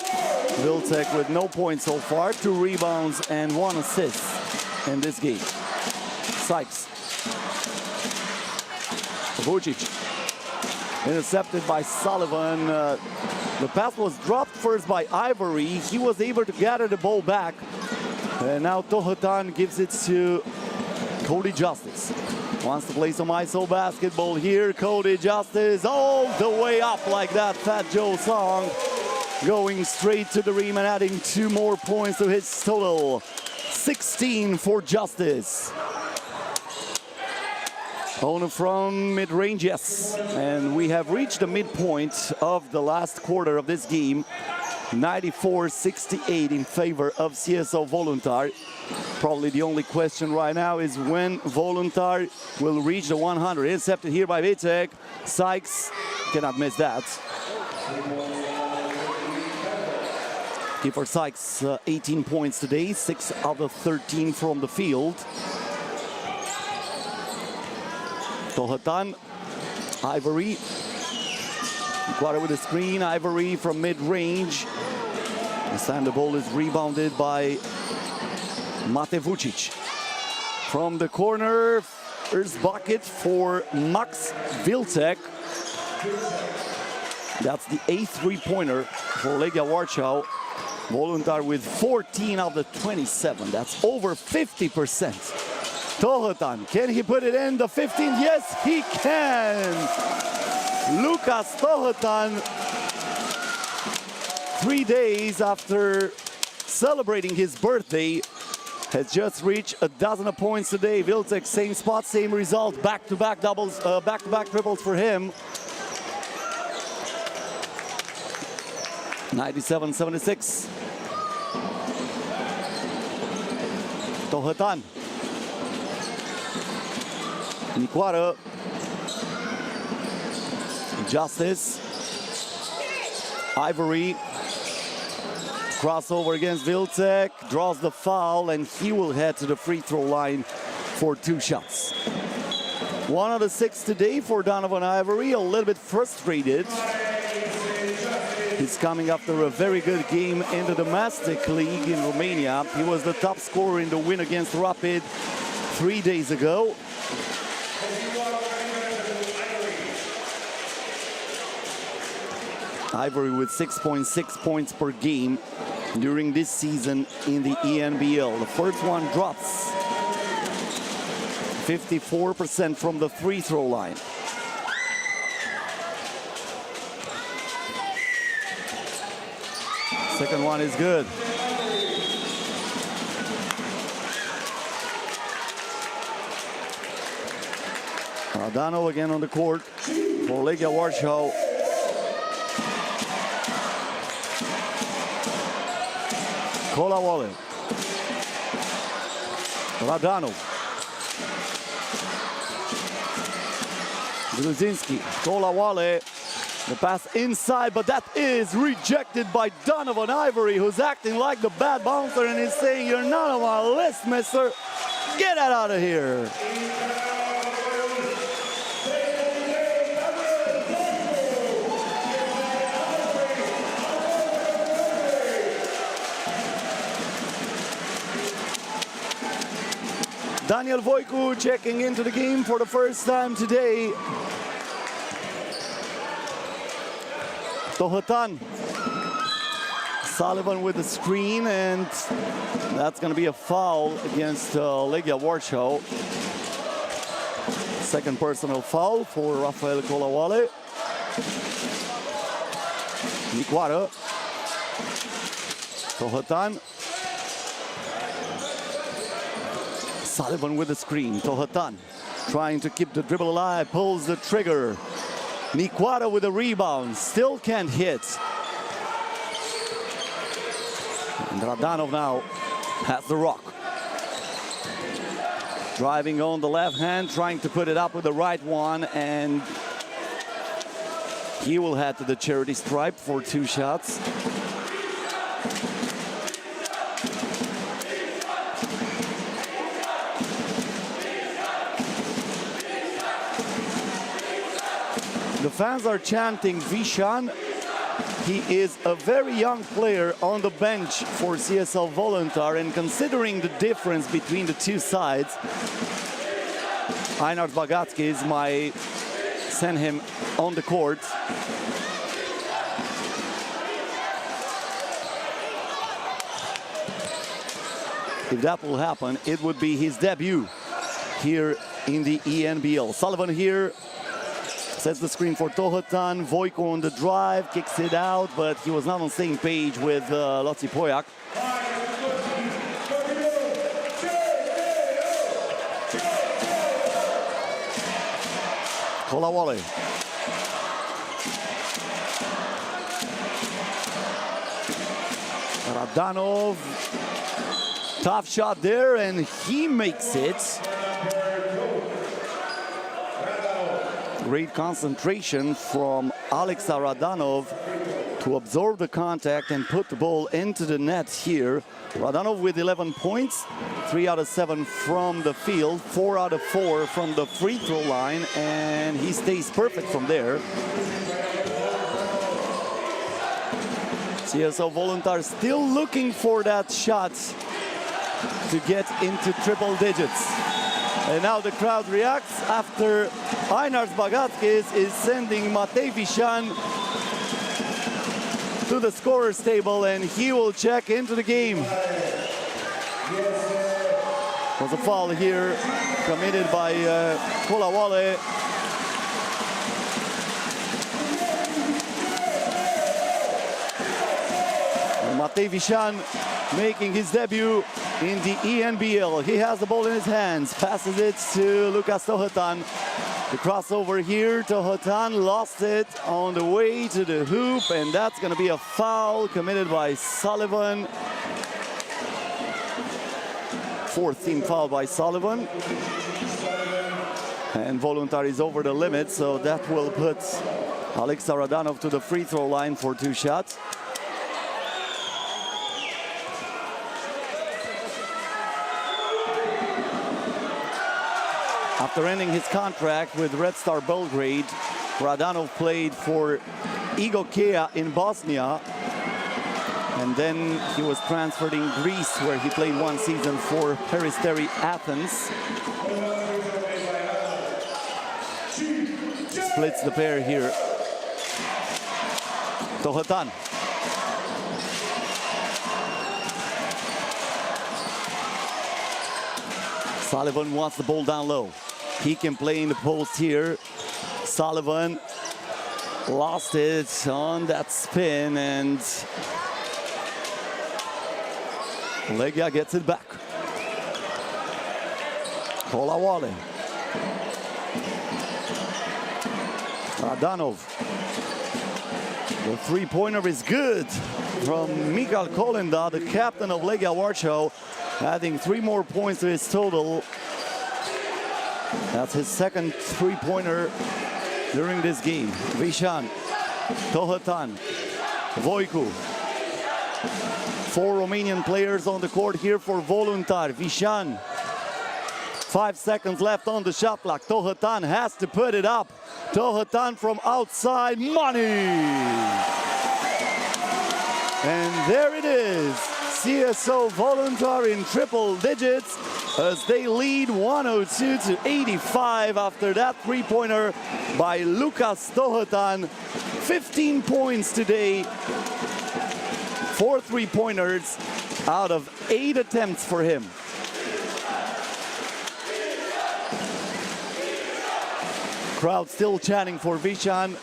Wilczek with no points so far, 2 rebounds and 1 assist in this game. Sykes. Vucic. Intercepted by Sullivan. The pass was dropped first by Ivory. He was able to gather the ball back. And now Tohotan gives it to Cody Justice. Wants to play some ISO basketball here. Cody Justice all the way up like that Fat Joe song. Going straight to the rim and adding 2 more points to his total. 16 for Justice. On from mid-range, yes. And we have reached the midpoint of the last quarter of this game. 94-68 in favor of CSO Voluntari. Probably the only question right now is when Voluntari will reach the 100. Intercepted here by Vitek. Sykes cannot miss that. Kiefer Sykes, 18 points today, 6 out of 13 from the field. Tohotan, Ivory. Quarter with a screen, Ivory from mid-range. This time the ball is rebounded by Mate Vucic. From the corner, first bucket for Max Wilczek. That's the 8th three-pointer for Legia Warsaw. Voluntari with 14 out of the 27. That's over 50%. Tohotan, can he put it in the 15th? Yes, he can. Lucas Tohotan, 3 days after celebrating his birthday, has just reached a dozen of points today. Wilczek, same spot, same result. Back-to-back doubles, back-to-back triples for him. 97-76. Tohotan. Nikwara. Justice. Ivory. Crossover against Wilczek. Draws the foul, and he will head to the free throw line for 2 shots. 1 out of 6 today for Donovan Ivory. A little bit frustrated He's coming after a very good game in the domestic league in Romania. He was the top scorer in the win against Rapid 3 days ago. Ivory with 6.6 points per game during this season in the ENBL. The first one drops 54% from the free throw line. Second one is good. Radanov again on the court for Legia Warsaw. Kolawole. Radanov. Gruzinski. Kolawole. The pass inside, but that is rejected by Donovan Ivory, who's acting like the bad bouncer and is saying, "You're not on my list, mister. Get that out of here." Daniel Voiku checking into the game for the first time today. Tohotan. Sullivan with the screen, and that's going to be a foul against Legia Warsaw. Second personal foul for Rafael Kolawole. Nikwara. Tohotan. Sullivan with the screen. Tohotan trying to keep the dribble alive, pulls the trigger. Nikwara with a rebound, still can't hit. And Radanov now has the rock. Driving on the left hand, trying to put it up with the right one, and he will head to the charity stripe for 2 shots. The fans are chanting Vishan. He is a very young player on the bench for CSO Voluntari, and considering the difference between the two sides, Einar Bagackis might send him on the court. If that will happen, it would be his debut here in the ENBL. Sullivan here sets the screen for Tohotan. Voiku on the drive, kicks it out, but he was not on the same page with Loci Pojak. Kolawole. Radanov. Tough shot there, and he makes it. Great concentration from Alexa Radanov to absorb the contact and put the ball into the net here. Radanov with 11 points, 3 out of 7 from the field, 4 out of 4 from the free throw line, and he stays perfect from there. CSO Voluntari still looking for that shot to get into triple digits. And now the crowd reacts after Einar Bagackis is sending Matej Vishan to the scorer's table, and he will check into the game. Was a foul here committed by Kolawole. Matej Vishan making his debut in the ENBL. He has the ball in his hands, passes it to Lukas Tohotan. The crossover here, Tohotan lost it on the way to the hoop, and that's going to be a foul committed by Sullivan. Fourth team foul by Sullivan. And Voluntari is over the limit, so that will put Alexa Radanov to the free throw line for 2 shots. After ending his contract with Red Star Belgrade, Radanov played for Igokea in Bosnia. And then he was transferred in Greece, where he played one season for Peristeri Athens. Splits the pair here. Tohotan. Sullivan wants the ball down low. He can play in the post here. Sullivan lost it on that spin, and Legia gets it back. Kolawale. Radanov. The three-pointer is good from Michal Kolenda, the captain of Legia Warsaw, adding 3 more points to his total. That's his second three-pointer during this game. Vishan, Tohotan, Voicu. 4 Romanian players on the court here for Voluntari. Vishan, 5 seconds left on the shot clock. Tohotan has to put it up. Tohotan from outside, money! And there it is. CSO Voluntari in triple digits as they lead 102-85 after that three-pointer by Lukas Tohotan. 15 points today. 4 three-pointers out of 8 attempts for him. Crowd still chanting for Vishan.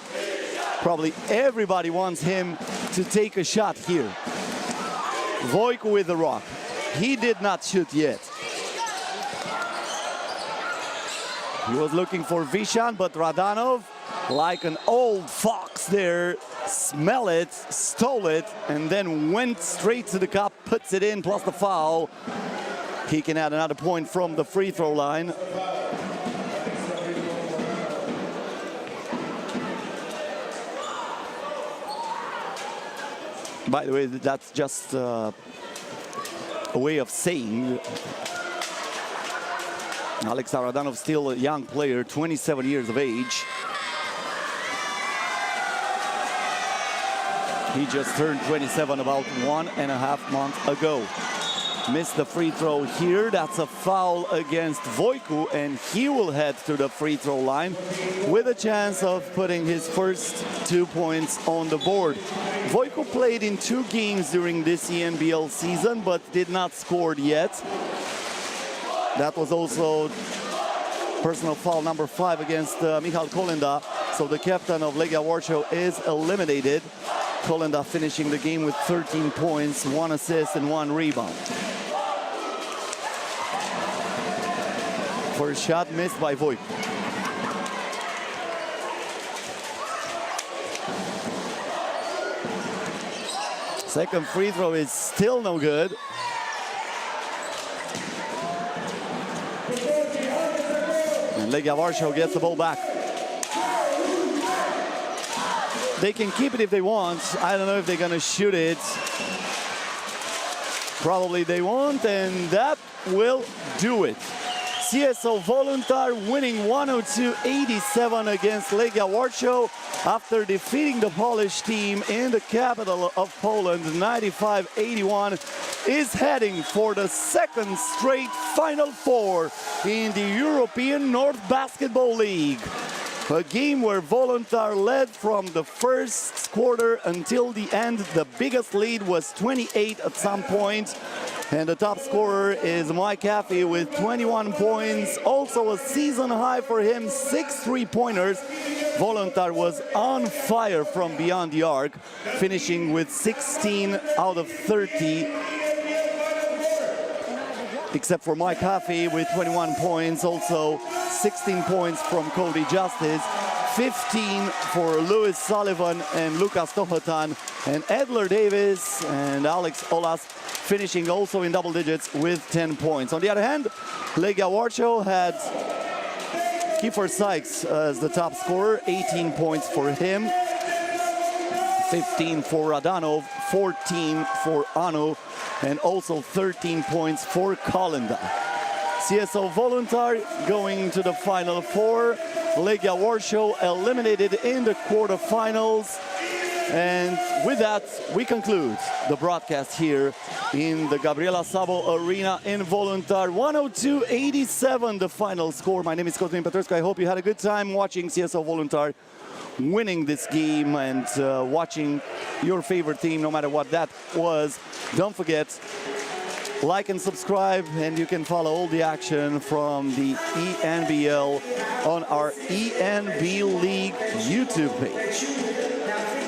Probably everybody wants him to take a shot here. Voicu with the rock. He did not shoot yet. He was looking for Vishan, but Radanov, like an old fox there, smelled it, stole it, and then went straight to the cup, puts it in, plus the foul. He can add another point from the free throw line. By the way, that's just a way of saying Alex Radanov, still a young player, 27 years of age. He just turned 27 about 1.5 months ago. Missed the free throw here. That's a foul against Voicu, and he will head to the free throw line with a chance of putting his first 2 points on the board. Voicu played in 2 games during this ENBL season, but did not score yet. That was also personal foul number 5 against Michal Kolenda. So the captain of Legia Warsaw is eliminated. Kolenda finishing the game with 13 points, 1 assist and 1 rebound. First shot missed by Voicu. Second free throw is still no good. And Legia Warsaw gets the ball back. They can keep it if they want. I don't know if they're gonna shoot it. Probably they won't, and that will do it. CSO Voluntari winning 102-87 against Legia Warsaw after defeating the Polish team in the capital of Poland 95-81, is heading for the 2nd straight Final Four in the European North Basketball League. A game where Voluntari led from the first quarter until the end. The biggest lead was 28 at some point. And the top scorer is Mike Caffey with 21 points. Also a season high for him, 6 three-pointers. Voluntari was on fire from beyond the arc, finishing with 16 out of 30. Except for Mike Caffey with 21 points. Also 16 points from Cody Justice. 15 for Lewis Sullivan and Lukas Tohotan. And Edler Davis and Alex Olas finishing also in double digits with 10 points. On the other hand, Legia Warsaw had Kiefer Sykes as the top scorer, 18 points for him, 15 for Radanov, 14 for Anu, and also 13 points for Kolenda. CSO Voluntari going to the Final Four. Legia Warsaw eliminated in the quarterfinals. And with that, we conclude the broadcast here in the Gabriela Sabo Arena in Voluntari. 102-87 the final score. My name is Cosmin Petrescu. I hope you had a good time watching CSO Voluntari winning this game and watching your favorite team, no matter what that was. Don't forget, like and subscribe, and you can follow all the action from the ENBL on our ENBLeague YouTube page.